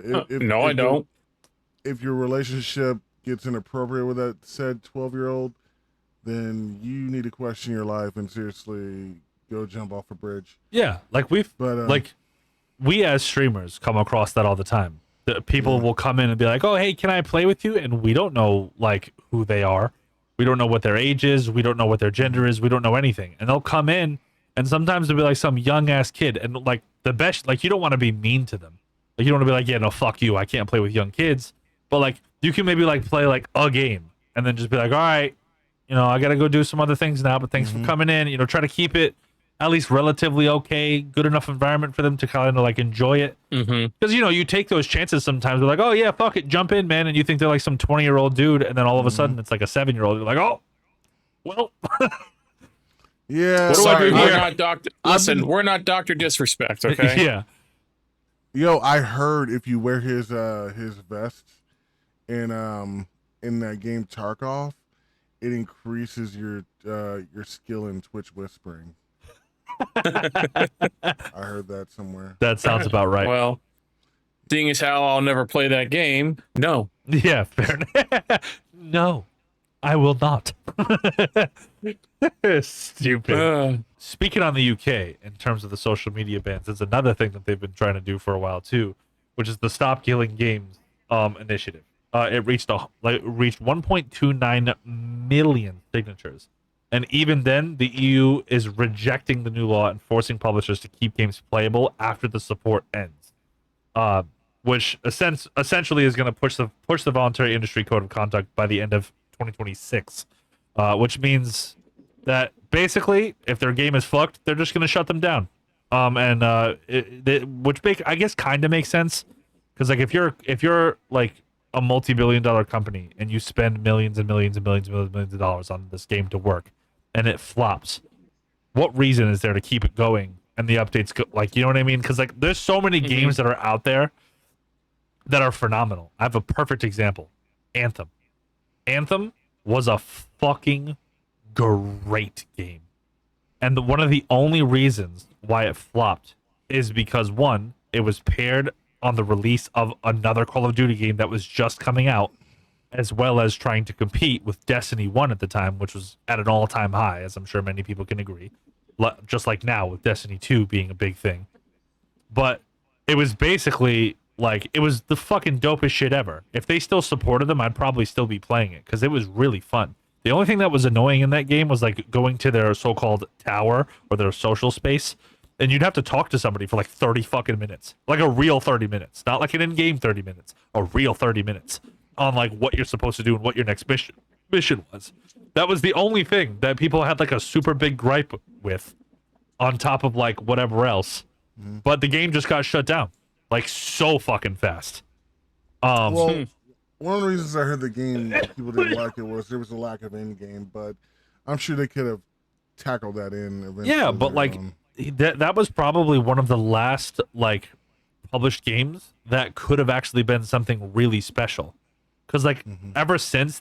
I don't. If your relationship gets inappropriate with that said 12-year-old, then you need to question your life and seriously go jump off a bridge. Yeah, like we as streamers come across that all the time. The people will come in and be like, "Oh, hey, can I play with you?" And we don't know like who they are. We don't know what their age is. We don't know what their gender is. We don't know anything. And they'll come in, and sometimes they'll be like some young ass kid, and like the best, like you don't want to be mean to them. Like you don't want to be like, "Yeah, no, fuck you. I can't play with young kids." But like you can maybe like play like a game, and then just be like, "All right, you know, I gotta go do some other things now. But thanks for coming in." You know, try to keep it at least relatively okay, good enough environment for them to kind of like enjoy it. Because you take those chances sometimes. They're like, oh yeah, fuck it, jump in, man, and you think they're like some 20-year-old dude, and then all of a sudden it's like a 7-year-old. You're like, oh, well, Yeah. What do I do sorry. here? We're not Doctor. Listen, we're not Doctor Disrespect, okay? yeah. Yo, I heard if you wear his vest in that game Tarkov, it increases your skill in Twitch whispering. I heard that somewhere. That sounds about right. Well, seeing as how I'll never play that game, no. Yeah, fair. No, I will not. Stupid. Speaking on the UK in terms of the social media bans, it's another thing that they've been trying to do for a while too, which is the Stop Killing Games initiative. It reached 1.29 million signatures, and even then, the EU is rejecting the new law and forcing publishers to keep games playable after the support ends, which essentially is going to push the voluntary industry code of conduct by the end of 2026, which means that basically, if their game is fucked, they're just going to shut them down. Which I guess kind of makes sense, because like if you're like a multi-billion-dollar company and you spend millions and millions and millions and millions of dollars on this game to work, and it flops, what reason is there to keep it going and the updates go, like, you know what I mean? Because like there's so many games that are out there that are phenomenal. I have a perfect example. Anthem was a fucking great game, and one of the only reasons why it flopped is because, one, it was paired on the release of another Call of Duty game that was just coming out, as well as trying to compete with Destiny 1 at the time, which was at an all-time high, as I'm sure many people can agree, just like now with Destiny 2 being a big thing. But it was basically like, it was the fucking dopest shit ever. If they still supported them, I'd probably still be playing it, because it was really fun. The only thing that was annoying in that game was like going to their so-called tower or their social space, and you'd have to talk to somebody for like 30 fucking minutes, like a real 30 minutes, not like an in-game 30 minutes, a real 30 minutes on like what you're supposed to do and what your next mission was. That was the only thing that people had like a super big gripe with, on top of like whatever else. But the game just got shut down like so fucking fast. Well, one of the reasons I heard the game people didn't like it was there was a lack of in-game, but I'm sure they could have tackled that in eventually. Yeah, but like that was probably one of the last like published games that could have actually been something really special. Because like ever since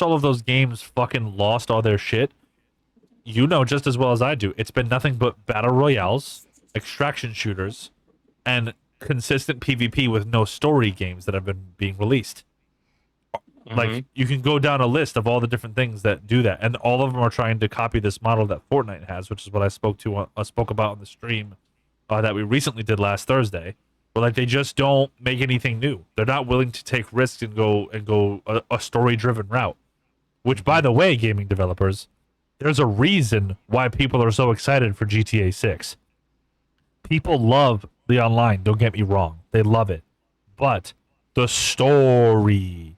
all of those games fucking lost all their shit, you know just as well as I do, it's been nothing but battle royales, extraction shooters, and consistent PvP with no story games that have been being released. Like, you can go down a list of all the different things that do that, and all of them are trying to copy this model that Fortnite has, which is what I spoke about on the stream that we recently did last Thursday. Where like they just don't make anything new. They're not willing to take risks and go a story-driven route. Which, by the way, gaming developers, there's a reason why people are so excited for GTA 6. People love the online. Don't get me wrong; they love it, but the story.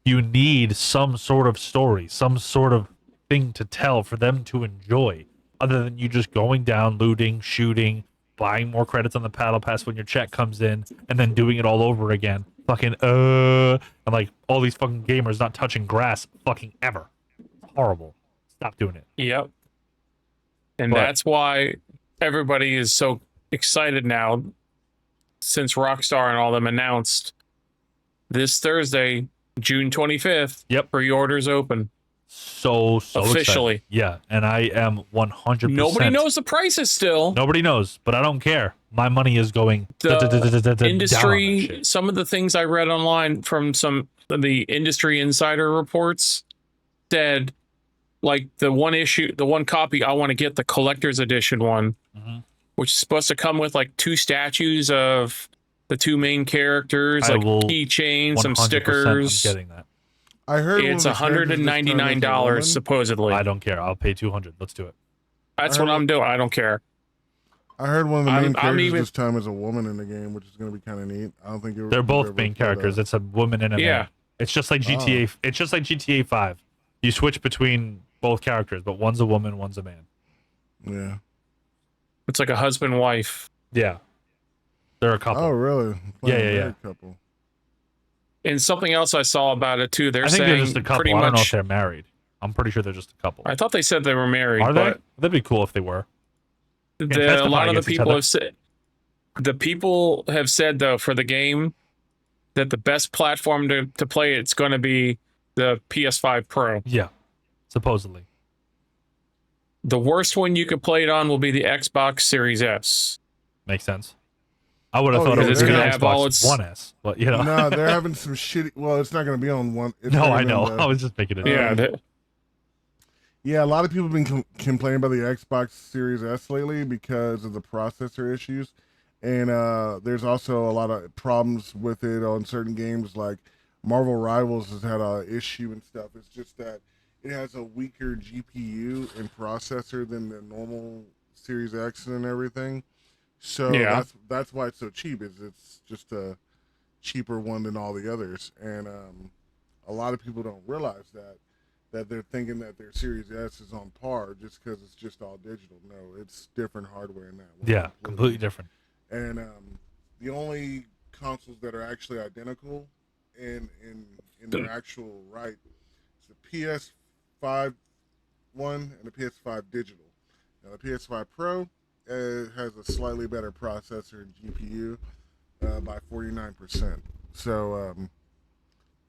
You need some sort of story, some sort of thing to tell for them to enjoy, other than you just going down, looting, shooting, buying more credits on the battle pass when your check comes in, and then doing it all over again. Fucking, and like all these fucking gamers not touching grass fucking ever. It's horrible. Stop doing it. Yep. And that's why everybody is so excited now, since Rockstar and all them announced this Thursday, June 25th. Yep. Pre-orders open. So officially. Excited. Yeah, and I am 100%. Nobody knows the prices still. Nobody knows, but I don't care. My money is going industry. Some of the things I read online from some of the industry insider reports said, like the one copy I want to get, the collector's edition one, which is supposed to come with like 2 statues of the 2 main characters, like keychains, some stickers. I'm getting that. I heard it's $199 supposedly. I don't care. I'll pay $200. Let's do it. That's what I'm doing. I don't care. I heard one of the main characters this time is a woman in the game, which is going to be kind of neat. I don't think they're both main characters. It's a woman and a man. It's just like GTA. It's just like GTA 5. You switch between both characters, but one's a woman, one's a man. Yeah. It's like a husband wife. Yeah, they're a couple. Oh, really? Yeah, yeah, Married yeah. Couple. And something else I saw about it too. They're I think saying they're just a couple. pretty I don't know if much. they're married. I'm pretty sure they're just a couple. I thought they said they were married. Are they? But That'd be cool if they were. a testify lot of the against each people other. have said. The people have said though for the game that the best platform to play it's going to be the PS5 Pro. Yeah, supposedly. The worst one you could play it on will be the Xbox Series S. Makes sense. I would have Oh, thought yeah, it was they're going to gonna have all Xbox its- One S, but you know. No, they're having some shitty. Well, it's not going to be on one. It's No, not I gonna know. be on the- I was just making it. Yeah, Yeah, a lot of people have been complaining about the Xbox Series S lately because of the processor issues. And there's also a lot of problems with it on certain games, like Marvel Rivals has had an issue and stuff. It's just that it has a weaker GPU and processor than the normal Series X and everything. So Yeah. that's why it's so cheap. Is it's just a cheaper one than all the others, and a lot of people don't realize that they're thinking that their Series S is on par just because it's just all digital. No, it's different hardware in that one. Yeah, completely different. And the only consoles that are actually identical in their actual right is the PS5 one and the PS5 digital. Now the PS5 Pro has a slightly better processor and GPU by 49%. So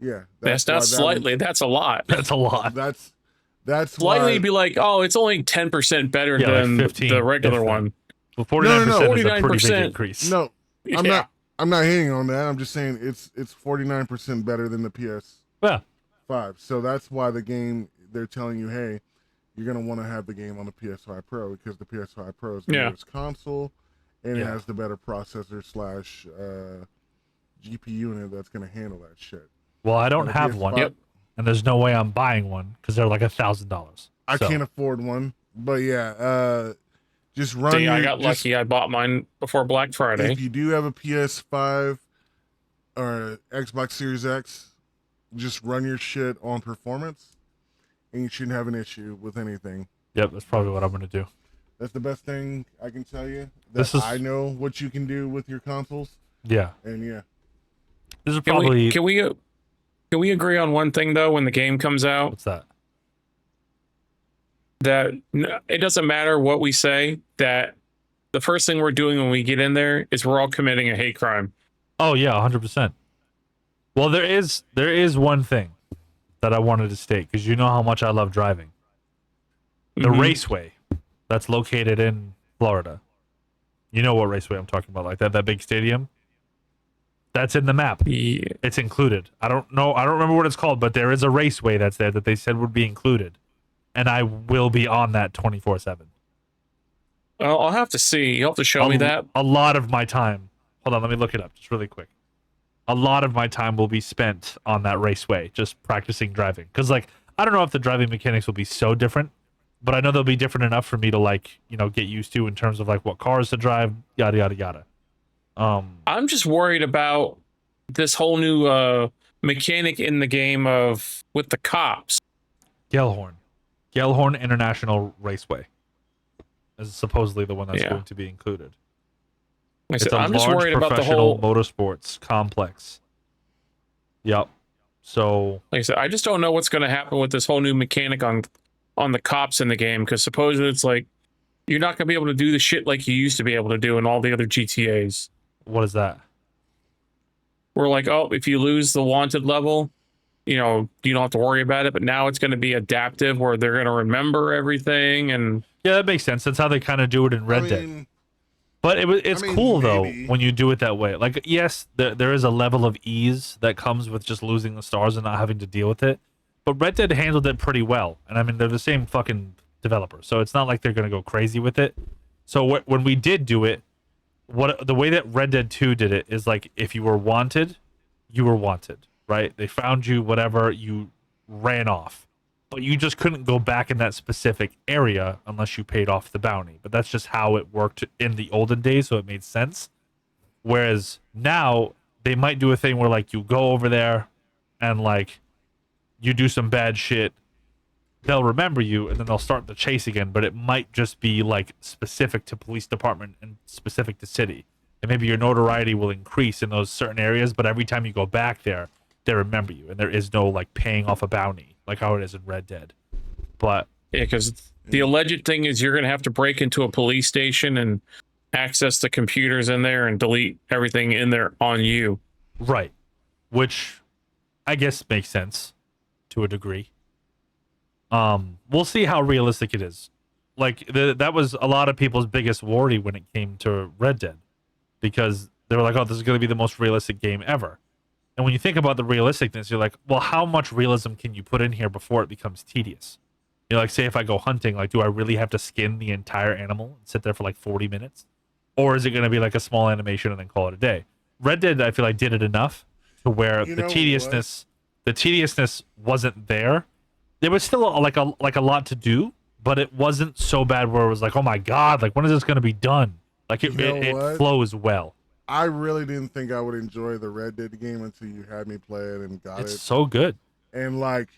yeah, that's why not that slightly. one- That's a lot. That's a lot. That's Slightly why. be like, oh, it's only 10% better Yeah, like than 15, the regular if that. one. Well, 49% no, is a pretty big 49%. increase. No, I'm Yeah. not hating on that. I'm just saying it's 49% better than the PS5. Yeah. So that's why the game, they're telling you, hey, you're gonna want to have the game on the PS5 Pro because the PS5 Pro is the Yeah. newest console, and it Yeah. has the better processor / GPU in it that's gonna handle that shit. Well, I don't The have PS5 one. Yep. And there's no way I'm buying one because they're like $1,000. I So, can't afford one, but yeah, just run. See, I your- got just- lucky. I bought mine before Black Friday. If you do have a PS5 or Xbox Series X, just run your shit on performance, and you shouldn't have an issue with anything. Yep, that's probably what I'm going to do. That's the best thing I can tell you. This That is- I know what you can do with your consoles, Yeah. and yeah, This is Can probably. we agree on one thing though? When the game comes out, What's that? that it doesn't matter what we say. That the first thing we're doing when we get in there is we're all committing a hate crime. Oh, yeah, 100%. Well, there is one thing that I wanted to state because you know how much I love driving. The Mhm. raceway that's located in Florida. You know what raceway I'm talking about, like that big stadium? That's in the map. Yeah. It's included. I don't remember what it's called, but there is a raceway that's there that they said would be included. And I will be on that 24/7. I'll have to see. You'll have to show me that. A lot of my time. Hold on, let me look it up just really quick. A lot of my time will be spent on that raceway, just practicing driving. Because, like, I don't know if the driving mechanics will be so different, but I know they'll be different enough for me to, like, you know, get used to in terms of, like, what cars to drive, yada, yada, yada. I'm just worried about this whole new mechanic in the game with the cops. Gellhorn International Raceway is supposedly the one that's Yeah. going to be included. Like I It's said, a I'm just large worried about the professional whole. motorsports complex. Yep. So Like I said, I just don't know what's going to happen with this whole new mechanic on the cops in the game. Because supposedly it's like you're not going to be able to do the shit like you used to be able to do in all the other GTAs. what is that? We're like, oh, if you lose the wanted level, you know, you don't have to worry about it. But now it's going to be adaptive, where they're going to remember everything. And Yeah, that makes sense. That's how they kind of do it in Red Dead. mean, But it's I mean, cool though maybe. when you do it that way. Like, yes, there is a level of ease that comes with just losing the stars and not having to deal with it. But Red Dead handled it pretty well, and I mean they're the same fucking developer, so it's not like they're gonna go crazy with it. So when we did do it, the way that Red Dead 2 did it is like if you were wanted, you were wanted, right? They found you, whatever, you ran off. But you just couldn't go back in that specific area unless you paid off the bounty. But that's just how it worked in the olden days, so it made sense. Whereas now they might do a thing where like you go over there and like you do some bad shit, they'll remember you and then they'll start the chase again, but it might just be like specific to police department and specific to city. And maybe your notoriety will increase in those certain areas, but every time you go back there, they remember you and there is no like paying off a bounty like how it is in Red Dead. But Yeah, because the alleged thing is you're going to have to break into a police station and access the computers in there and delete everything in there on you. right, which I guess makes sense to a degree. We'll see how realistic it is. Like that was a lot of people's biggest worry when it came to Red Dead, because they were like, "Oh, this is going to be the most realistic game ever." And when you think about the realisticness, you're like, "Well, how much realism can you put in here before it becomes tedious?" You know, like, say if I go hunting, like, do I really have to skin the entire animal and sit there for like 40 minutes, or is it going to be like a small animation and then call it a day? Red Dead, I feel like, did it enough to where the tediousness wasn't there. There was still a lot to do, but it wasn't so bad where it was like, oh my god, like when is this going to be done? Like it flows well. I really didn't think I would enjoy the Red Dead game until you had me play it and got it. It's so good. And like,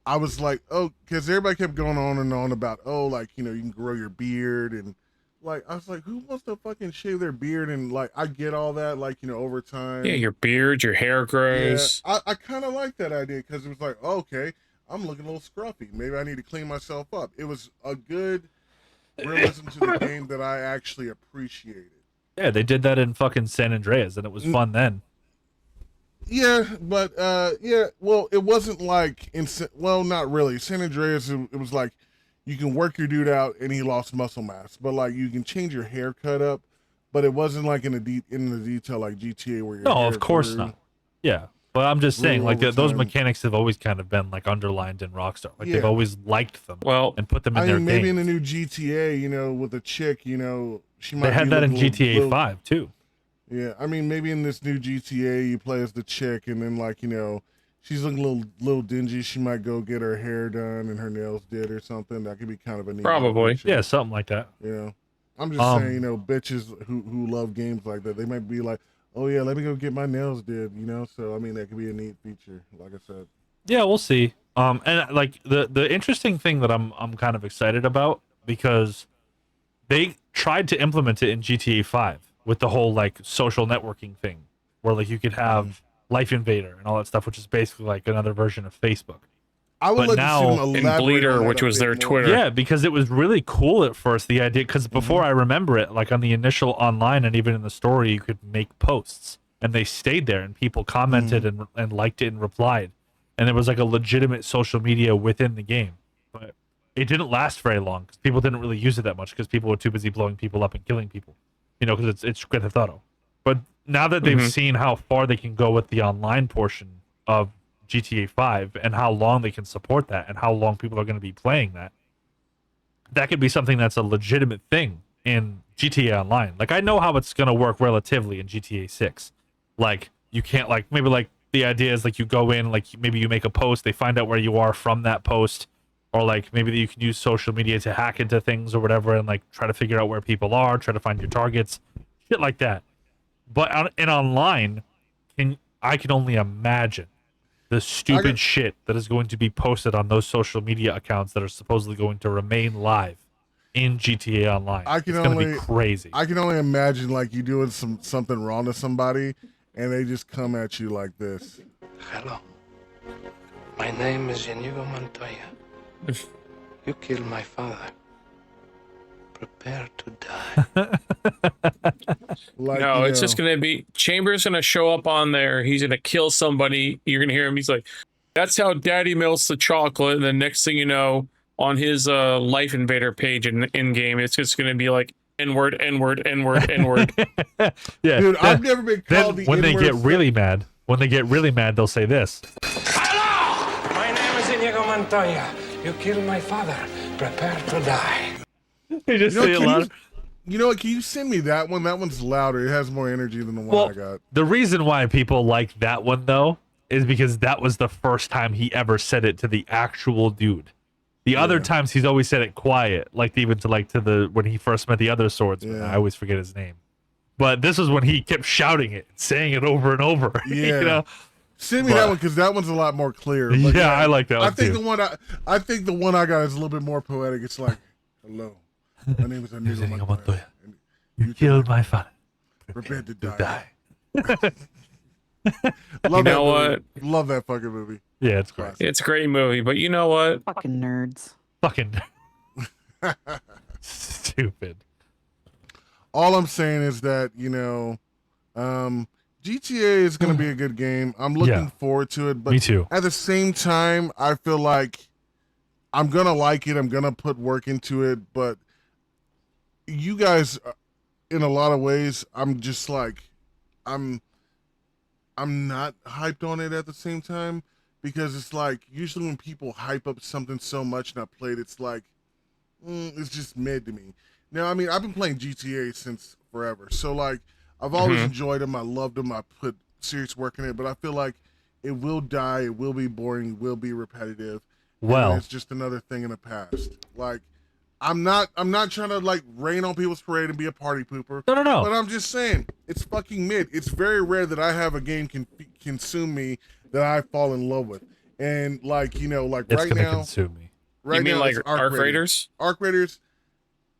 I was like, oh, because everybody kept going on and on about, oh, like, you know, you can grow your beard and like, I was like, who wants to fucking shave their beard? And like, I get all that, like, you know, over time. Yeah, your beard, your hair grows. Yeah, I kind of like that idea because it was like, oh, okay, I'm looking a little scruffy. Maybe I need to clean myself up. It was a good realism to the game that I actually appreciated. Yeah, they did that in fucking San Andreas, and it was fun then. Yeah, but yeah, well, it wasn't like not really. San Andreas, it was like you can work your dude out and he lost muscle mass, but like you can change your haircut up, but it wasn't like in the detail like GTA where your no, of course not. Yeah, but I'm just saying, like those time. mechanics have always kind of been like underlined in Rockstar. Like they've always liked them, and put them in their maybe games. in the new GTA, you know, with a chick, you know, she might. They had that in GTA 5 too. Yeah, I mean, maybe in this new GTA, you play as the chick, and then like, you know, she's looking a little dingy. She might go get her hair done and her nails did or something. That could be kind of a neat. Probably, yeah, something like that. You know, I'm just saying, you know, bitches who love games like that, they might be like, oh yeah, let me go get my nails did. You know, so I mean, that could be a neat feature. Like I said. Yeah, we'll see. And like the interesting thing that I'm kind of excited about, because they tried to implement it in GTA 5 with the whole like social networking thing, where like you could have Life Invader and all that stuff, which is basically like another version of Facebook. I would like now to see them in Bleeder, which was their Twitter. Yeah, because it was really cool at first, the idea, because before I remember it, like on the initial online and even in the story, you could make posts and they stayed there and people commented and liked it and replied. And there was like a legitimate social media within the game. But it didn't last very long because people didn't really use it that much because people were too busy blowing people up and killing people. You know, because it's Grand Theft Auto. But now that they've seen how far they can go with the online portion of GTA 5 and how long they can support that and how long people are going to be playing that, that could be something that's a legitimate thing in GTA Online. Like, I know how it's going to work relatively in GTA 6. Like, you can't, like, maybe, like, the idea is, like, you go in, like, maybe you make a post, they find out where you are from that post, or, like, maybe you can use social media to hack into things or whatever and, like, try to figure out where people are, try to find your targets, shit like that. But in online, I can only imagine the stupid shit that is going to be posted on those social media accounts that are supposedly going to remain live in GTA Online. It's going to be crazy. I can only imagine like you doing something wrong to somebody and they just come at you like this. Hello. My name is Inigo Montoya. You killed my father. Prepare to die. Like, no, it's just going to be Chambers going to show up on there. He's going to kill somebody. You're going to hear him. He's like, that's how Daddy melts the chocolate. And the next thing you know, on his Life Invader page in game, it's just going to be like N-word, N-word, N-word, N-word. Yeah, dude, I've never been called the when N-word. they get really mad, they'll say this. Hello! My name is Inigo Montoya. You killed my father. Prepare to die. They just say a lot. You know what? Can you send me that one? That one's louder. It has more energy than the one I got. The reason why people like that one though is because that was the first time he ever said it to the actual dude. The other times he's always said it quiet, like even to the when he first met the other swordsman. I always forget his name. But this is when he kept shouting it, saying it over and over. Yeah. You know? Send me that one because that one's a lot more clear. But yeah, I like that one I think too. I think the one I got is a little bit more poetic. It's like, hello, my name is Inigo Montoya. You killed my father. Prepare to die. You know what? Love that fucking movie. Yeah, it's great. It's a great movie, but you know what? Fucking nerds. Fucking stupid. All I'm saying is that, GTA is going to be a good game. I'm looking forward to it. But me too. At the same time, I feel like I'm going to like it. I'm going to put work into it. But you guys, in a lot of ways, I'm just like, I'm not hyped on it at the same time. Because it's like, usually when people hype up something so much and I played, it's like, it's just mid to me. Now, I mean, I've been playing GTA since forever. So, like, I've always enjoyed them. I loved them. I put serious work in it. But I feel like it will die. It will be boring. It will be repetitive. Well, and it's just another thing in the past. Like, I'm not trying to, like, rain on people's parade and be a party pooper. No. But I'm just saying, it's fucking mid. It's very rare that I have a game consume me that I fall in love with. And, like, like it's right gonna now. Consume me. Right you mean now, like it's Arc Raiders? Arc Raiders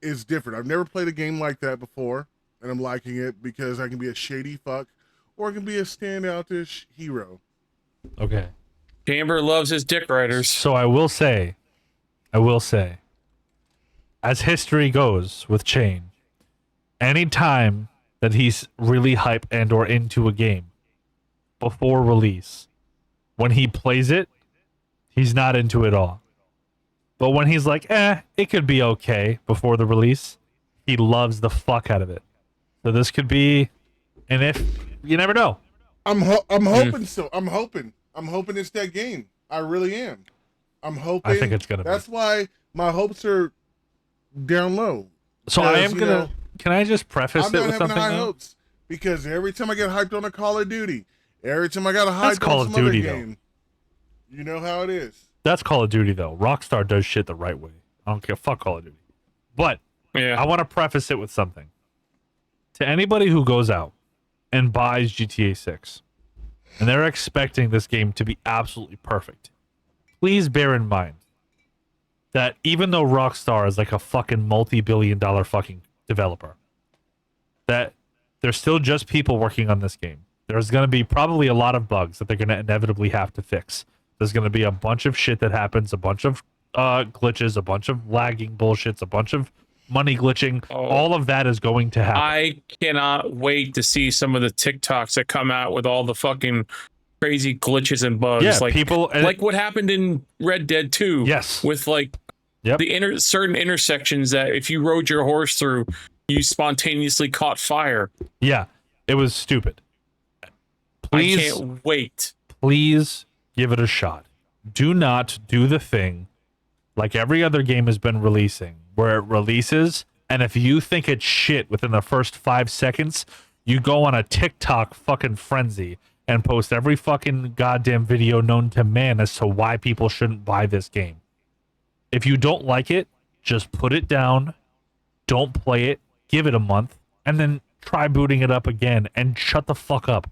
is different. I've never played a game like that before, and I'm liking it because I can be a shady fuck or I can be a standoutish hero. Okay. Chamber loves his dick riders. So I will say, as history goes with Chain, any time that he's really hype and or into a game before release, when he plays it, he's not into it all. But when he's like, it could be okay before the release, he loves the fuck out of it. So this could be, and if you never know. I'm hoping so. I'm hoping it's that game. I really am. I'm hoping. I think it's gonna be. That's why my hopes are down low. So I am gonna. Can I just preface it with something? I'm not having high hopes because every time I get hyped on a Call of Duty, every time I got a hyped on some other game, you know how it is. That's Call of Duty, though. Rockstar does shit the right way. I don't care. Fuck Call of Duty. But I want to preface it with something. To anybody who goes out and buys GTA 6, and they're expecting this game to be absolutely perfect, please bear in mind that even though Rockstar is like a fucking multi-billion-dollar fucking developer, that there's still just people working on this game. There's going to be probably a lot of bugs that they're going to inevitably have to fix. There's going to be a bunch of shit that happens, a bunch of glitches, a bunch of lagging bullshits, a bunch of money glitching. All of that is going to happen. I cannot wait to see some of the TikToks that come out with all the fucking crazy glitches and bugs. Yeah, like people, like what happened in Red Dead 2. Yes. With like the certain intersections that if you rode your horse through, you spontaneously caught fire. Yeah, it was stupid. Please, I can't wait. Please give it a shot. Do not do the thing like every other game has been releasing, where it releases, and if you think it's shit within the first 5 seconds, you go on a TikTok fucking frenzy and post every fucking goddamn video known to man as to why people shouldn't buy this game. If you don't like it, just put it down, don't play it, give it a month, and then try booting it up again and shut the fuck up.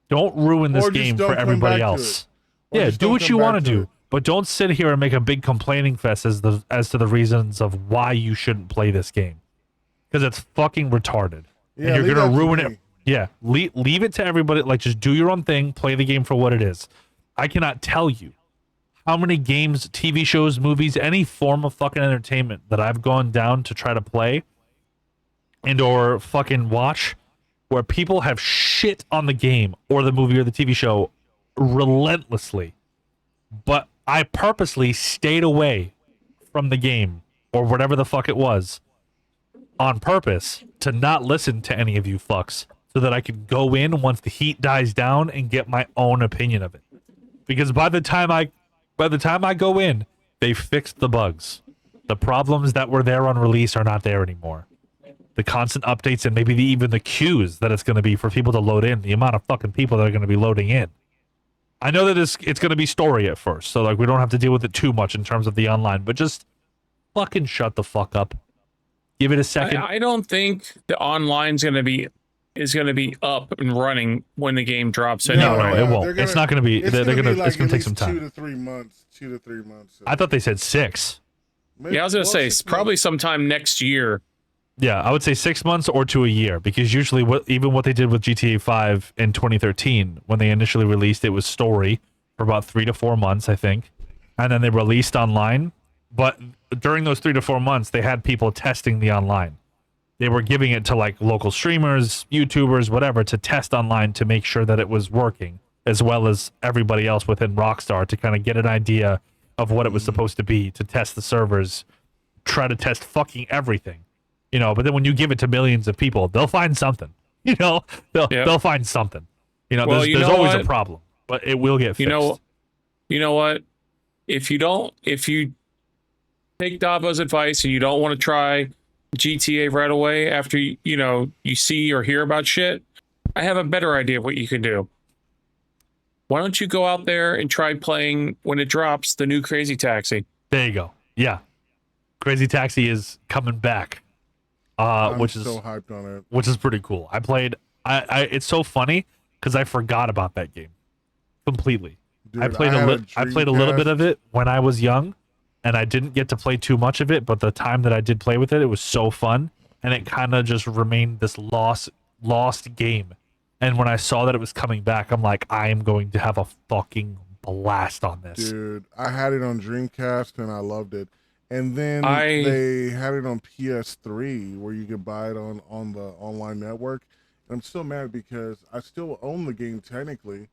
Don't ruin this game for everybody else. Yeah, do what you want to do, but don't sit here and make a big complaining fest as to the reasons of why you shouldn't play this game, because it's fucking retarded. Yeah, and you're gonna ruin it. Yeah, leave it to everybody. Like, just do your own thing, play the game for what it is. I cannot tell you how many games, TV shows, movies, any form of fucking entertainment that I've gone down to try to play and or fucking watch, where people have shit on the game or the movie or the TV show relentlessly, but I purposely stayed away from the game or whatever the fuck it was on purpose to not listen to any of you fucks, so that I could go in once the heat dies down and get my own opinion of it. Because by the time I go in, they fixed the bugs. The problems that were there on release are not there anymore. The constant updates and maybe even the queues that it's going to be for people to load in, the amount of fucking people that are going to be loading in. I know that it's going to be story at first, so like we don't have to deal with it too much in terms of the online, but just fucking shut the fuck up. Give it a second. I don't think the online's going to be is going to be up and running when the game drops No, anyway. no, it won't. It's not going to be. They're going to. Like It's going to take at some least time. 2 to 3 months. 2 to 3 months. I thought they said 6. Yeah, I was going to say probably sometime next year. Yeah, I would say 6 months or to a year, because usually even what they did with GTA 5 in 2013, when they initially released it, was story for about 3 to 4 months, I think, and then they released online. But during those 3 to 4 months, they had people testing the online. They were giving it to like local streamers, YouTubers, whatever, to test online to make sure that it was working, as well as everybody else within Rockstar to kind of get an idea of what it was supposed to be, to test the servers, try to test fucking everything. You know, but then when you give it to millions of people, they'll find something. You know, they'll find something. You know, there's always a problem, but it will get fixed. You know what? If you take Davo's advice and you don't want to try GTA right away after you see or hear about shit, I have a better idea of what you can do. Why don't you go out there and try playing when it drops the new Crazy Taxi? There you go. Yeah, Crazy Taxi is coming back. Which is so hyped on it. Which is pretty cool. I played. It's so funny because I forgot about that game completely. Dude, I played a little bit of it when I was young, and I didn't get to play too much of it. But the time that I did play with it, it was so fun, and it kind of just remained this lost game. And when I saw that it was coming back, I'm like, I am going to have a fucking blast on this. Dude, I had it on Dreamcast and I loved it. And then they had it on PS3 where you could buy it on the online network. And I'm still mad because I still own the game technically,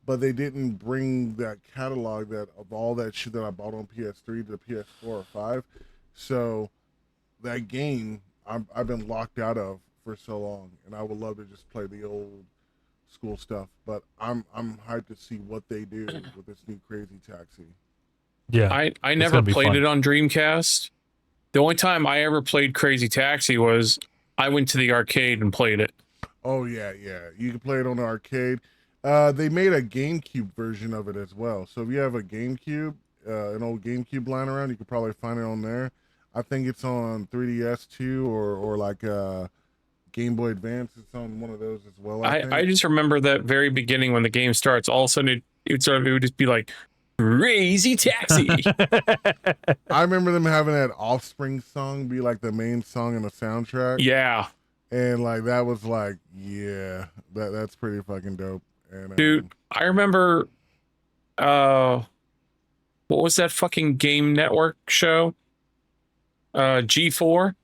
but they didn't bring that catalog of all that shit that I bought on PS3 to PS4 or 5. So that game I've been locked out of for so long, and I would love to just play the old school stuff. But I'm hyped to see what they do with this new Crazy Taxi. Yeah, I never played it on Dreamcast. The only time I ever played Crazy Taxi was I went to the arcade and played it. Oh yeah, you can play it on the arcade. They made a GameCube version of it as well. So if you have a GameCube, an old GameCube lying around, you could probably find it on there. I think it's on 3DS too, or like Game Boy Advance. It's on one of those as well. I just remember that very beginning when the game starts. All of a sudden, it would just be like Crazy Taxi. I remember them having that Offspring song be like the main song in the soundtrack. Yeah, and like that was like, yeah, that's pretty fucking dope. And dude, I remember, what was that fucking Game Network show? G4.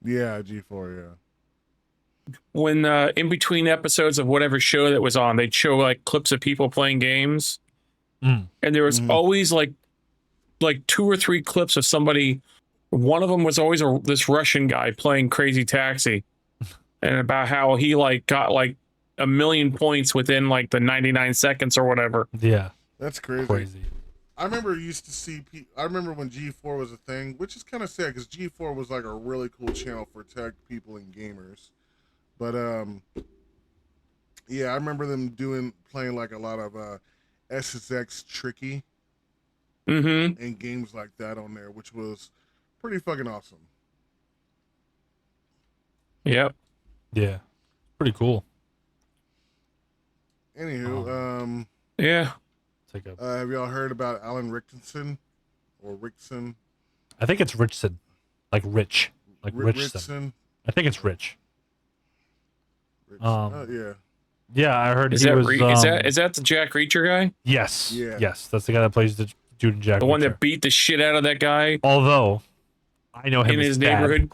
Yeah, G4. Yeah. When in between episodes of whatever show that was on, they'd show like clips of people playing games. And there was always like 2 or 3 clips of somebody. One of them was always this Russian guy playing Crazy Taxi, and about how he like got like 1 million points within like the 99 seconds or whatever. Yeah, that's crazy. I remember I remember when G4 was a thing, which is kind of sad because G4 was like a really cool channel for tech people and gamers. But yeah, I remember them playing like a lot of SSX Tricky and games like that on there, which was pretty fucking awesome. Yep. Yeah. Pretty cool. Anywho, yeah. Have y'all heard about Alan Ritchson or Ritchson? I think it's Ritchson, like Rich, like Ritchson. I think it's Rich. Yeah. Yeah, I heard is he that was. Is that the Jack Reacher guy? Yes. Yeah. Yes, that's the guy that plays the dude in Jack. The Reacher. one that beat the shit out of that guy. Although, I know him in as his Dad. neighborhood.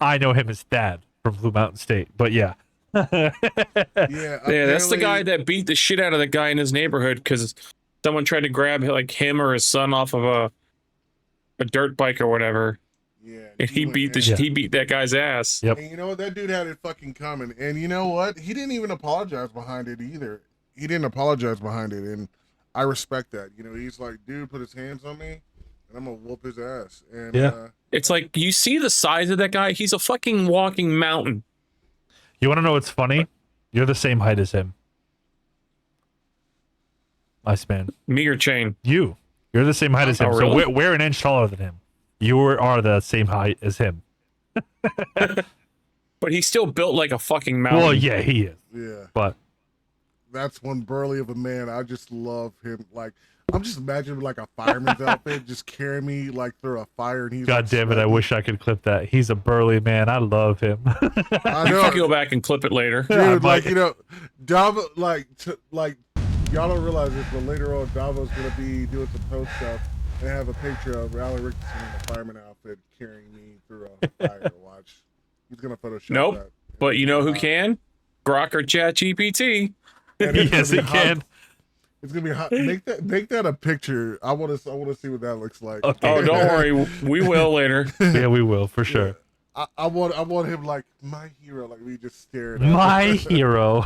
I know him as Dad from Blue Mountain State, but yeah. Yeah, that's the guy that beat the shit out of the guy in his neighborhood because someone tried to grab like him or his son off of a dirt bike or whatever. Yeah, and he beat that guy's ass. Yep. And you know what? That dude had it fucking coming. And you know what? He didn't even apologize behind it either. He didn't apologize behind it, and I respect that. You know, he's like, dude, put his hands on me, and I'm gonna whoop his ass. And yeah, it's like you see the size of that guy. He's a fucking walking mountain. You want to know what's funny? You're the same height as him. Iceman. Me or Chain? You're the same height as him. Really? So we're an inch taller than him. You are the same height as him. But he's still built like a fucking mountain. Well, yeah, he is. Yeah. But that's one burly of a man. I just love him. Like, I'm just imagining like a fireman's outfit, just carrying me like through a fire, and he's. God like, damn it! I wish I could clip that. He's a burly man. I love him. I You know. can go back and clip it later. Dude, like, you know, Davo, like, y'all don't realize this, but later on, Davo's gonna be doing some post stuff and have a picture of Alan Ritchson in a fireman outfit carrying me through a fire. Watch. He's gonna Photoshop Nope. that. But you know who can? Grok or Chat GPT. And it's Yes, gonna he be hot. can. It's gonna be hot. Make that a picture. I want to see what that looks like. Okay. Oh, don't worry. We will later. Yeah, we will for sure. I want him like my hero, like we just staring. At My him. hero.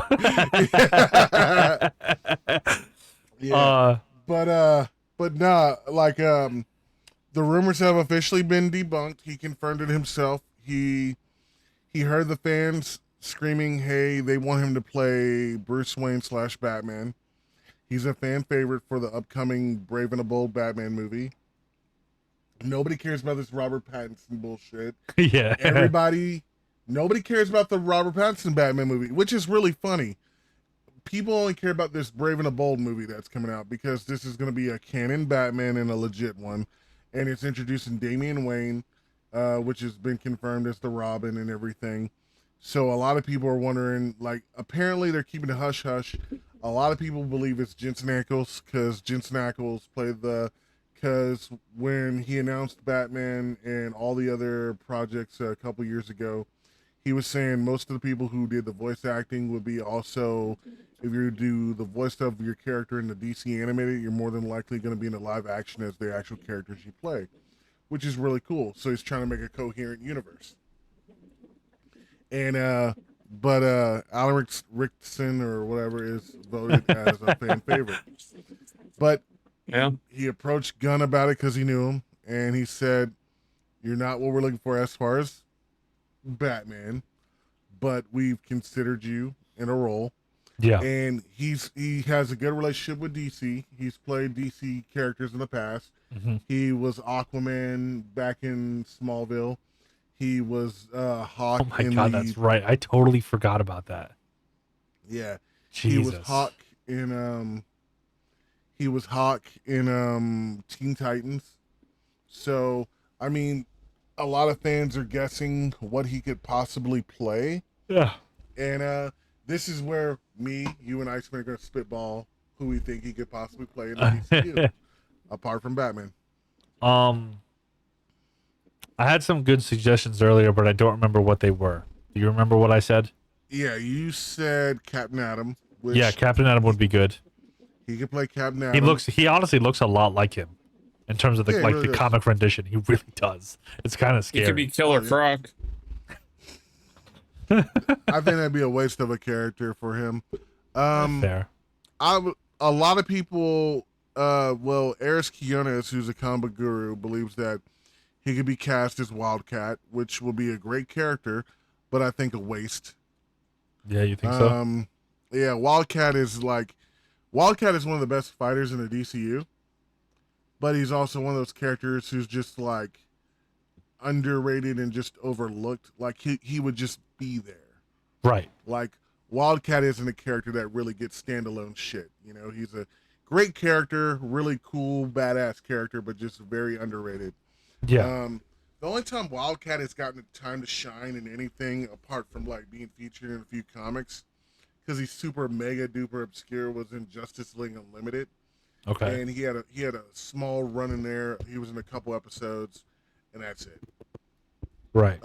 Yeah. But nah, like the rumors have officially been debunked. He confirmed it himself. He heard the fans screaming, "Hey, they want him to play Bruce Wayne / Batman." He's a fan favorite for the upcoming Brave and the Bold Batman movie. Nobody cares about this Robert Pattinson bullshit. Yeah. Nobody cares about the Robert Pattinson Batman movie, which is really funny. People only care about this Brave and the Bold movie that's coming out because this is going to be a canon Batman and a legit one. And it's introducing Damian Wayne, which has been confirmed as the Robin and everything. So a lot of people are wondering, like, apparently they're keeping it hush-hush. A lot of people believe it's Jensen Ackles because Jensen Ackles played because when he announced Batman and all the other projects a couple years ago, he was saying most of the people who did the voice acting would be also, if you do the voice of your character in the DC animated, you're more than likely going to be in the live action as the actual characters you play, which is really cool. So he's trying to make a coherent universe. And, but Alan Ritchson or whatever is voted as a fan favorite. But yeah, he approached Gunn about it because he knew him, and he said, "You're not what we're looking for as far as Batman, but we've considered you in a role." Yeah. And he has a good relationship with DC. He's played DC characters in the past. Mm-hmm. He was Aquaman back in Smallville. He was Hawk. Oh my god, that's right. I totally forgot about that. Yeah. Jesus. He was Hawk in Teen Titans. So, I mean, a lot of fans are guessing what he could possibly play. Yeah. And this is where you and Iceman are going to spitball who we think he could possibly play in the DCU, apart from Batman. I had some good suggestions earlier, but I don't remember what they were. Do you remember what I said? Yeah, you said Captain Atom. Which Yeah, Captain Atom would be good. He could play Captain Atom. He honestly looks a lot like him in terms of the really the does. comic rendition. He really does. It's kind of he scary. could be Killer Croc. I think that'd be a waste of a character for him. Fair. A lot of people, Eris Kionis, who's a comic book guru, believes that he could be cast as Wildcat, which will be a great character, but I think a waste. Yeah, you think so? Yeah, Wildcat is one of the best fighters in the DCU, but he's also one of those characters who's just like underrated and just overlooked. Like he would just be there. Right. Like Wildcat isn't a character that really gets standalone shit. You know, he's a great character, really cool, badass character, but just very underrated. Yeah. The only time Wildcat has gotten the time to shine in anything apart from like being featured in a few comics, because he's super mega duper obscure, was in Justice League Unlimited. Okay. And he had a small run in there. He was in a couple episodes, and that's it. Right.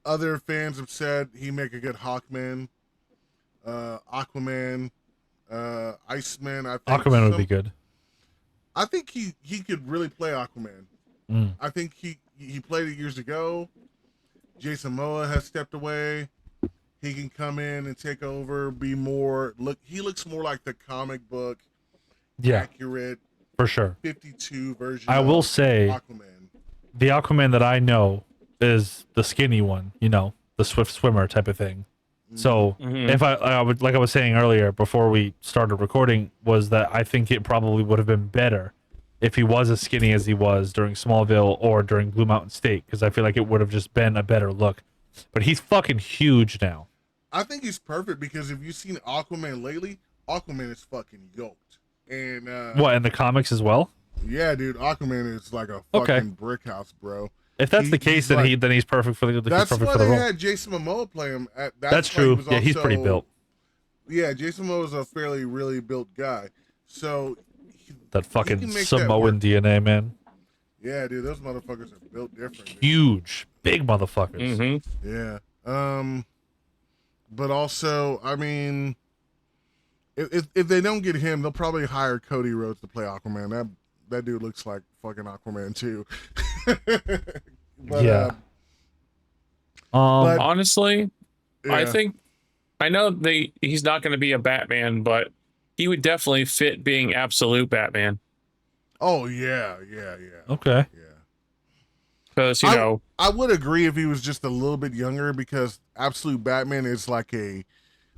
Other fans have said he make a good Hawkman, Aquaman, Iceman. I think Aquaman would be good. I think he could really play Aquaman. I think he played it years ago. Jason Momoa has stepped away. He can come in and take over, he looks more like the comic book accurate for sure 52 version. I will say Aquaman. The Aquaman that I know is the skinny one, the swift swimmer type of thing. So if I would, like I was saying earlier before we started recording, was that I think it probably would have been better if he was as skinny as he was during Smallville or during Blue Mountain State, because I feel like it would have just been a better look. But he's fucking huge now. I think he's perfect because if you've seen Aquaman lately, Aquaman is fucking yoked. And What, in the comics as well? yeah, dude, Aquaman is like a fucking brick house, bro. If that's the case, then he's perfect for the That's perfect why for the they role. had Jason Momoa play him. That's true. Yeah, he's pretty built. Yeah, Jason Momoa is a fairly really built guy. So That fucking Samoan DNA, man. Yeah, dude, those motherfuckers are built different. Dude. Huge, big motherfuckers. Yeah. But also, I mean, if they don't get him, they'll probably hire Cody Rhodes to play Aquaman. That dude looks like fucking Aquaman too. But, yeah. but, Honestly, yeah. I know he's not going to be a Batman, but he would definitely fit being absolute Batman. Oh yeah. Okay. Yeah. Because I would agree if he was just a little bit younger, because Absolute Batman is like a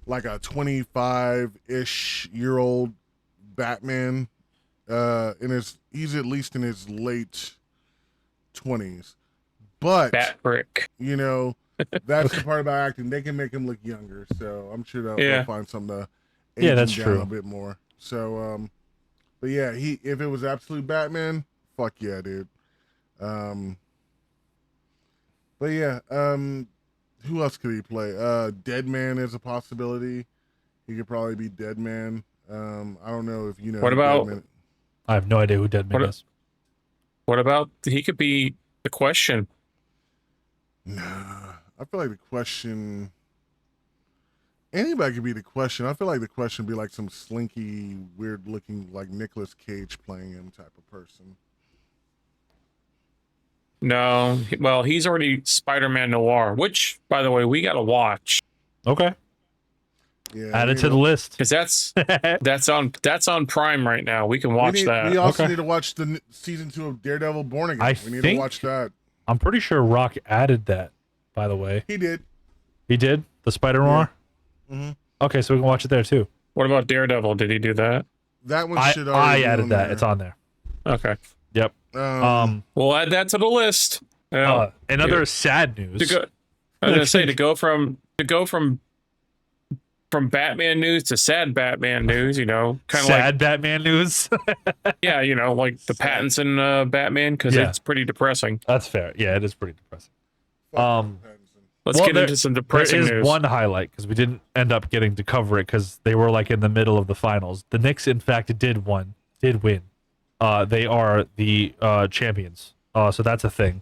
25-ish year old Batman. He's at least in his late 20s. But Batbrick. You know, that's the part about acting. They can make him look younger, so I'm sure they'll find something to age him that's down true. a bit more. So but yeah, if it was Absolute Batman, fuck yeah, dude. But yeah, who else could he play? Deadman is a possibility. He could probably be Deadman. I don't know if you know. What about? Deadman. I have no idea who Deadman is. What about he could be the Question? Nah, I feel like the Question. Anybody could be the Question. I feel like the Question would be like some slinky, weird-looking, like Nicolas Cage playing him type of person. No, well, he's already Spider-Man Noir, which, by the way, we got to watch. Okay. Yeah, add it to the list because that's on Prime right now. We can watch that. We also need to watch the season 2 of Daredevil Born Again. We need to watch that. I'm pretty sure Rock added that. By the way, he did. He did the Spider Noir. Yeah. Mm-hmm. Okay, so we can watch it there too. What about Daredevil? Did he do that? That one should. I added that. There. It's on there. Okay. Yep. We'll add that to the list. Another sad news. I was gonna say to go from Batman news to sad Batman news, kind of sad Batman news. Yeah, like the Pattinson Batman, because it's pretty depressing. That's fair. Yeah, it is pretty depressing. Let's get into some depressing there is news. one highlight, because we didn't end up getting to cover it because they were like in the middle of the finals. The Knicks, in fact, did win. They are the champions. So that's a thing.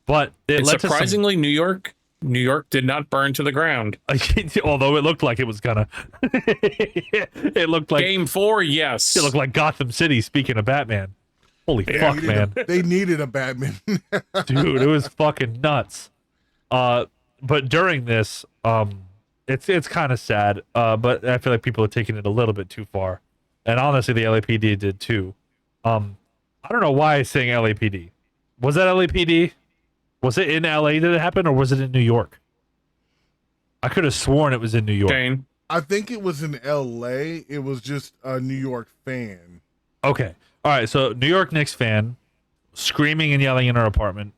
But surprisingly, New York did not burn to the ground. Although it looked like it was gonna. It looked like Game 4, yes. It looked like Gotham City. Speaking of Batman, holy fuck, man! They needed a Batman, dude. It was fucking nuts. But during this, it's kind of sad. But I feel like people are taking it a little bit too far, and honestly, the LAPD did too. I don't know why I'm saying LAPD. Was that LAPD? Was it in LA that it happened, or was it in New York? I could have sworn it was in New York. Dane. I think it was in LA. It was just a New York fan. Okay. All right. So New York Knicks fan screaming and yelling in her apartment.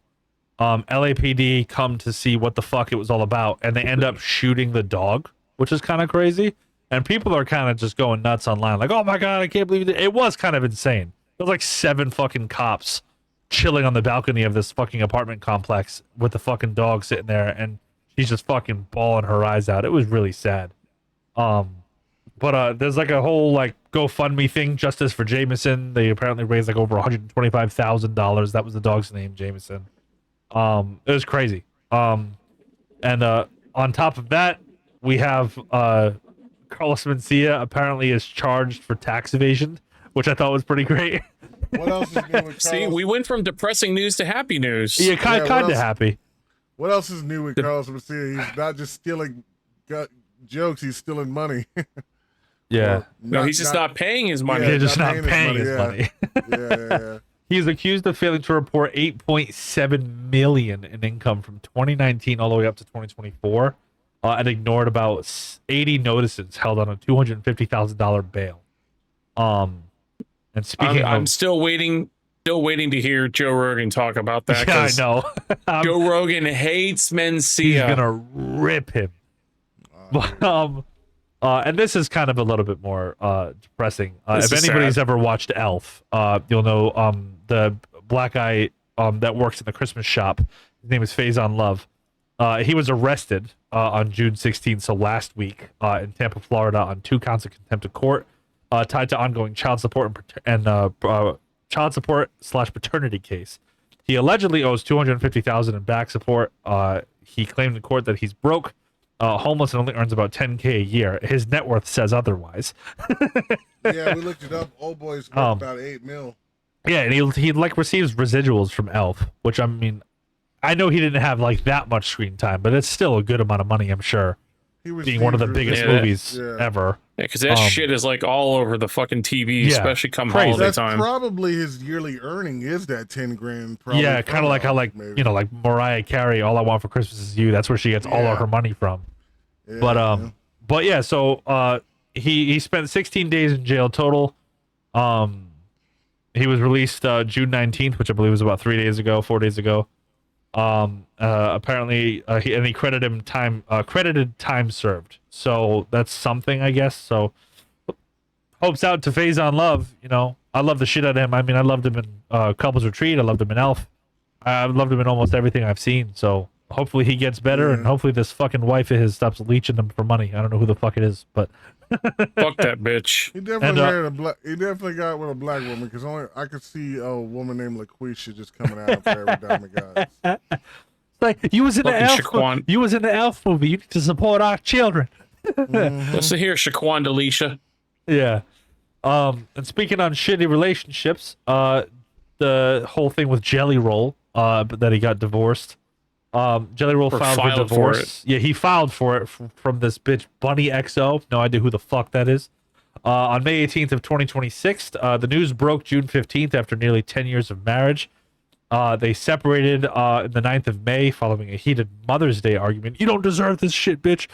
LAPD come to see what the fuck it was all about, and they end up shooting the dog, which is kind of crazy. And people are kind of just going nuts online, like, "Oh my god, I can't believe it!" It was kind of insane. It was like 7 fucking cops chilling on the balcony of this fucking apartment complex with the fucking dog sitting there, and she's just fucking bawling her eyes out. It was really sad. But there's like a whole like GoFundMe thing, Justice for Jameson. They apparently raised like over $125,000. That was the dog's name, Jameson. It was crazy. And on top of that, we have Carlos Mencia apparently is charged for tax evasion, which I thought was pretty great. What else is new with Carlos? See, we went from depressing news to happy news. Yeah, kind of happy. What else is new with Carlos Mencia? He's not just stealing jokes; he's stealing money. Yeah. No, he's just not paying his money. Yeah, just not paying his money. Yeah. He's accused of failing to report $8.7 million in income from 2019 all the way up to 2024, and ignored about 80 notices held on a $250,000 bail. And speaking I'm still waiting Still waiting to hear Joe Rogan talk about that. Yeah, I know. Joe Rogan hates Mencia. He's gonna rip him. And this is kind of a little bit more depressing. If anybody's ever watched Elf, you'll know the black guy that works in the Christmas shop. His name is Faizon Love. He was arrested on June 16th, so last week, in Tampa, Florida, on 2 counts of contempt of court, tied to ongoing child support and child support/paternity case. He allegedly owes $250,000 in back support. He claimed in court that he's broke, homeless, and only earns about $10K a year. His net worth says otherwise. Yeah, we looked it up. Old boy's worth about $8 million. Yeah, and he like receives residuals from Elf, which I mean, I know he didn't have like that much screen time, but it's still a good amount of money, I'm sure. Being one of the biggest movies ever. Yeah, because that shit is like all over the fucking TV, especially come holiday time. That's probably his yearly earning is that 10 grand. Probably yeah, kind of like how you know, like Mariah Carey, All I Want for Christmas Is You. That's where she gets all of her money from. Yeah, but yeah, so he spent 16 days in jail total. He was released June 19th, which I believe was about 4 days ago. Apparently he credited time served, so that's something, I guess. So hopes out to Faizon Love. You know, I love the shit out of him. I mean, I loved him in Couples Retreat. I loved him in Elf. I've loved him in almost everything I've seen. So hopefully he gets better, and hopefully this fucking wife of his stops leeching him for money. I don't know who the fuck it is, but fuck that bitch. He definitely married a black. He definitely got with a black woman, because I could see a woman named LaQuisha just coming out for every dime it got. Like, you was in the Elf. You was in the Elf movie. You need to support our children. Listen here, Shaquan Delisha. Yeah. And speaking on shitty relationships, the whole thing with Jelly Roll, that he got divorced. Jelly Roll filed for divorce. Yeah, he filed for it from this bitch Bunny XO. No idea who the fuck that is. On May 18th of 2026, the news broke June 15th after nearly 10 years of marriage. They separated in the 9th of May following a heated Mother's Day argument. You don't deserve this shit, bitch.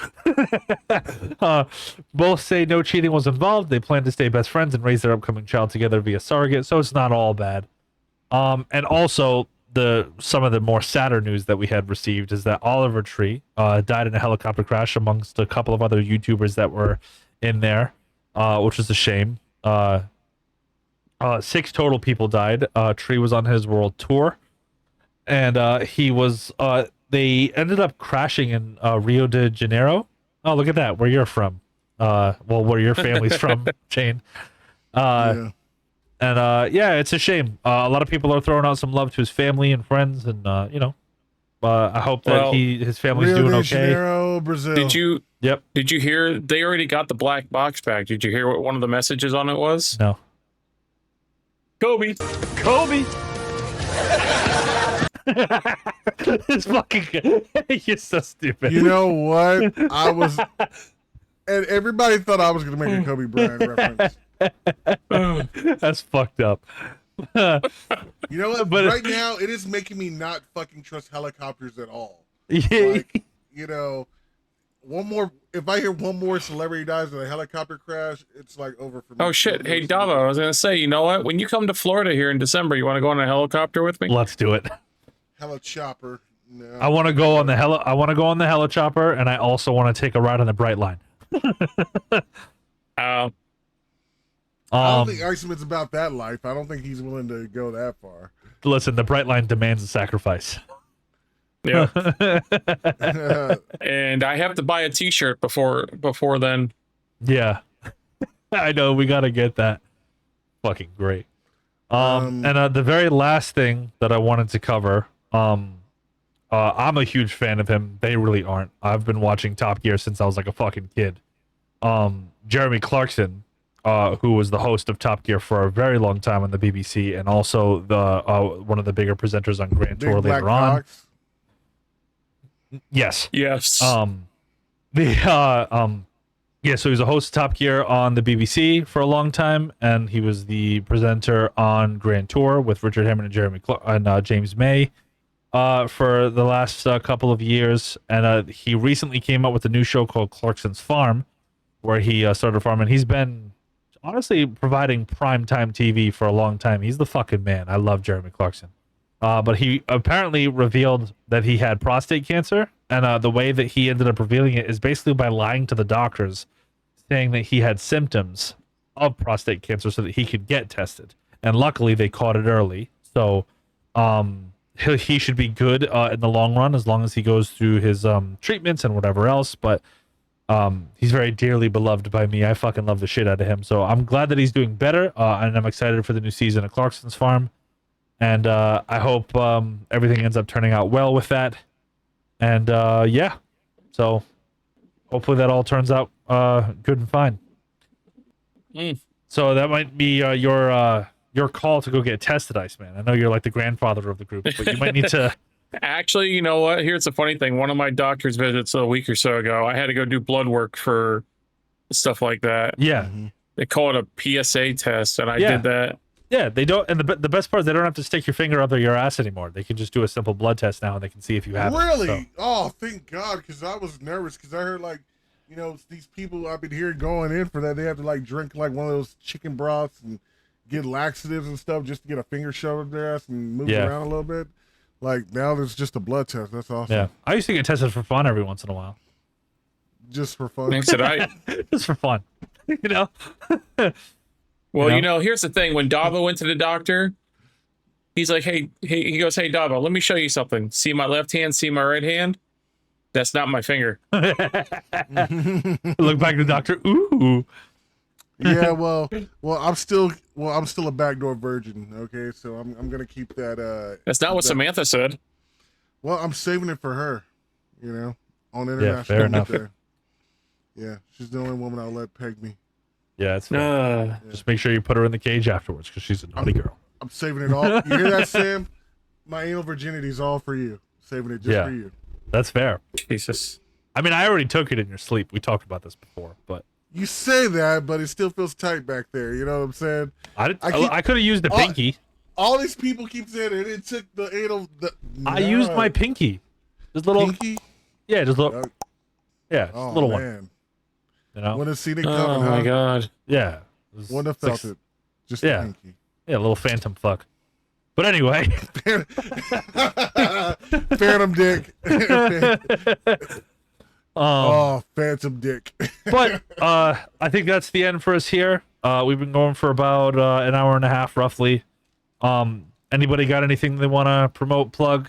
Both say no cheating was involved. They plan to stay best friends and raise their upcoming child together via surrogate, so it's not all bad. And also, some of the more sadder news that we had received is that Oliver Tree died in a helicopter crash amongst a couple of other YouTubers that were in there, which is a shame. 6 total people died. Tree was on his world tour, and he was. They ended up crashing in Rio de Janeiro. Oh, look at that! Where you're from? Where your family's from, Shane. And yeah, it's a shame. A lot of people are throwing out some love to his family and friends, and you know, I hope that his family's doing okay. Janeiro, Brazil. Did you? Yep. Did you hear? They already got the black box back. Did you hear what one of the messages on it was? No. Kobe. It's fucking. You're so stupid. You know what? And everybody thought I was gonna make a Kobe Bryant reference. That's fucked up. You know what? But right now, it is making me not fucking trust helicopters at all. Like, you know, if I hear one more celebrity dies in a helicopter crash, it's like over for me. Oh shit! Hey Dava, I was gonna say, you know what? When you come to Florida here in December, you want to go on a helicopter with me? Let's do it. Helichopper. No. I want to go on the helichopper, and I also want to take a ride on the Bright Line. I don't think Iceman's about that life. I don't think he's willing to go that far. Listen, the Bright Line demands a sacrifice. Yeah. And I have to buy a t-shirt before then. Yeah. I know, we got to get that. Fucking great. And the very last thing that I wanted to cover, I'm a huge fan of him. They really aren't. I've been watching Top Gear since I was like a fucking kid. Jeremy Clarkson, who was the host of Top Gear for a very long time on the BBC, and also the one of the bigger presenters on Grand Tour later on. Yes. Yes. So he was a host of Top Gear on the BBC for a long time, and he was the presenter on Grand Tour with Richard Hammond and Jeremy and James May for the last couple of years. And he recently came out with a new show called Clarkson's Farm, where he started farming. He's been honestly providing primetime TV for a long time. He's the fucking man. I love Jeremy Clarkson. But he apparently revealed that he had prostate cancer, and the way that he ended up revealing it is basically by lying to the doctors, saying that he had symptoms of prostate cancer so that he could get tested. And luckily, they caught it early. So he should be good in the long run as long as he goes through his treatments and whatever else. But he's very dearly beloved by me. I fucking love the shit out of him. So I'm glad that he's doing better, and I'm excited for the new season of Clarkson's Farm. And I hope everything ends up turning out well with that. And yeah, so hopefully that all turns out good and fine. So that might be your call to go get tested, Iceman. I know you're like the grandfather of the group, but you might need to. Actually, you know what? Here's the funny thing. One of my doctor's visits a week or so ago, I had to go do blood work for stuff like that. Yeah. They call it a PSA test, and I did that. Yeah, they don't, and the best part is they don't have to stick your finger up your ass anymore. They can just do a simple blood test now, and they can see if you have really? it. So. Oh, thank God, because I was nervous because I heard like, you know, these people I've been hearing going in for that, they have to like drink like one of those chicken broths and get laxatives and stuff just to get a finger shoved up their ass and move around a little bit. Like now there's just a blood test. That's awesome. Yeah, I used to get tested for fun every once in a while. Just for fun. Thanks to I. Just for fun, you know. Well, you know, here's the thing. When Davo went to the doctor, he's like, hey, he goes, hey, Davo, let me show you something. See my left hand, see my right hand? That's not my finger. Look back to the doctor. Ooh. Yeah, well, I'm still a backdoor virgin. Okay, so I'm gonna keep that. That's not what Samantha said. Well, I'm saving it for her. You know, on Yeah, international. fair enough. Yeah, she's the only woman I'll let peg me. Yeah, it's fair. Just make sure you put her in the cage afterwards because she's a naughty girl. I'm saving it all. You hear that, Sam? My anal virginity's all for you. Saving it just for you. That's fair. Jesus. I mean, I already took it in your sleep. We talked about this before, but you say that, but it still feels tight back there. You know what I'm saying? I could have used the pinky. All these people keep saying it took the anal. I used my pinky. Just little pinky. Yeah, just little. Yeah, just a little one. You know? Wouldn't have seen it coming. Oh my God. Yeah. Wouldn't have felt it. Just yeah. pinky. Yeah, a little phantom fuck. But anyway. Phantom dick. Phantom dick. But I think that's the end for us here. We've been going for about an hour and a half, roughly. Anybody got anything they want to promote, plug?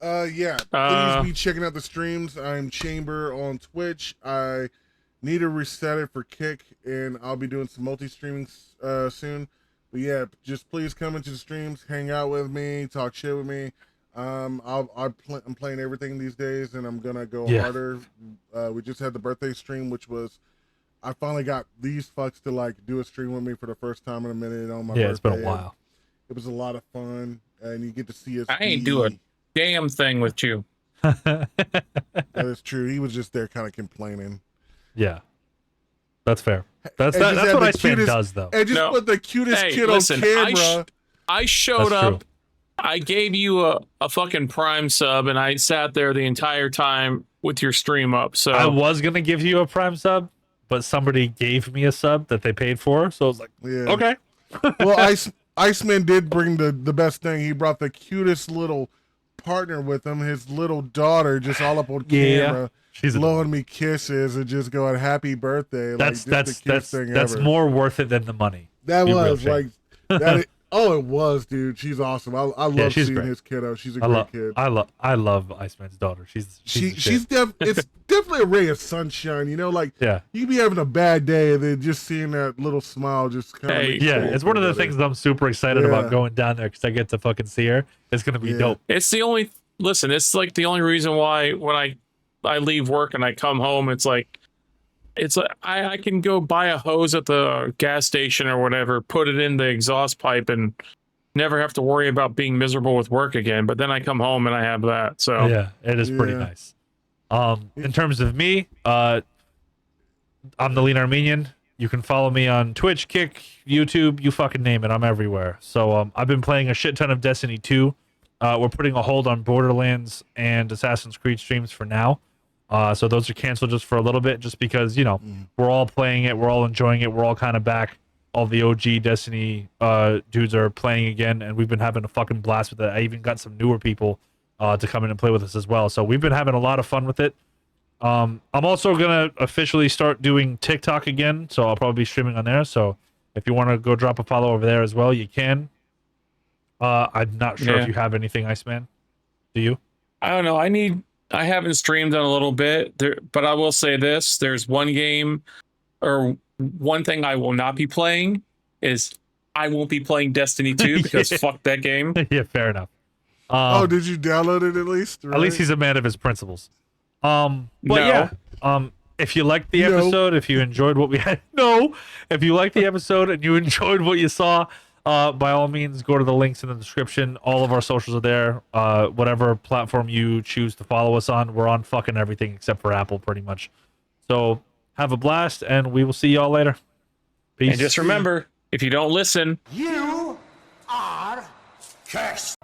Yeah. Please be checking out the streams. I'm Chamber on Twitch. I need to reset it for Kick, and I'll be doing some multi-streaming soon. But yeah, just please come into the streams, hang out with me, talk shit with me. I'm playing everything these days, and I'm gonna go harder. We just had the birthday stream, which was I finally got these fucks to like do a stream with me for the first time in a minute on my birthday. Yeah, it's been a while. It was a lot of fun, and you get to see us. I ain't do a damn thing with you. That is true. He was just there, kind of complaining. Yeah, that's fair. That's what Iceman does, though. And just put the cutest kid on camera. I showed up. I gave you a fucking Prime sub, and I sat there the entire time with your stream up. So I was gonna give you a Prime sub, but somebody gave me a sub that they paid for, so I was like, okay. Well, Iceman did bring the best thing. He brought the cutest little partner with him, his little daughter, just all up on camera. She's blowing me kisses and just going happy birthday. That's the cutest thing ever. more worth it than the money. That was like that. It was, dude. She's awesome. I love seeing great. his kiddo. She's a great kid. I love Iceman's daughter. She's it's definitely a ray of sunshine. You know, like you be having a bad day and then just seeing that little smile just kind of. It's one of the things that I'm super excited about going down there because I get to fucking see her. It's gonna be dope. It's the only it's like the only reason why when I leave work and I come home, it's like I can go buy a hose at the gas station or whatever, put it in the exhaust pipe, and never have to worry about being miserable with work again. But then I come home and I have that. So yeah, it is pretty nice. In terms of me, I'm the Lean Armenian. You can follow me on Twitch, Kick, YouTube, you fucking name it. I'm everywhere. So I've been playing a shit ton of Destiny 2. We're putting a hold on Borderlands and Assassin's Creed streams for now. So those are canceled just for a little bit, just because, you know, we're all playing it, we're all enjoying it, we're all kind of back. All the OG Destiny dudes are playing again, and we've been having a fucking blast with it. I even got some newer people to come in and play with us as well. So we've been having a lot of fun with it. I'm also gonna officially start doing TikTok again, so I'll probably be streaming on there. So if you want to go drop a follow over there as well, you can. I'm not sure if you have anything, Iceman. Do you? I don't know. I haven't streamed in a little bit, but I will say this: there's one game, or one thing I will not be playing is I won't be playing Destiny 2 because fuck that game. Yeah, fair enough. Did you download it at least? Right? At least he's a man of his principles. But No. yeah, if you liked the episode, if you enjoyed what we had, if you liked the episode and you enjoyed what you saw, by all means, go to the links in the description. All of our socials are there. Whatever platform you choose to follow us on, we're on fucking everything except for Apple, pretty much. So have a blast, and we will see y'all later. Peace. And just remember, if you don't listen, You are cursed.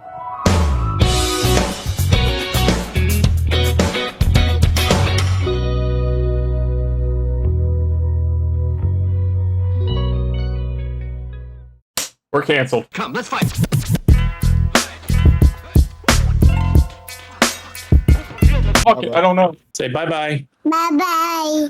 we're canceled. Come, let's fight. Fuck it, I don't know. Say bye-bye. Bye bye.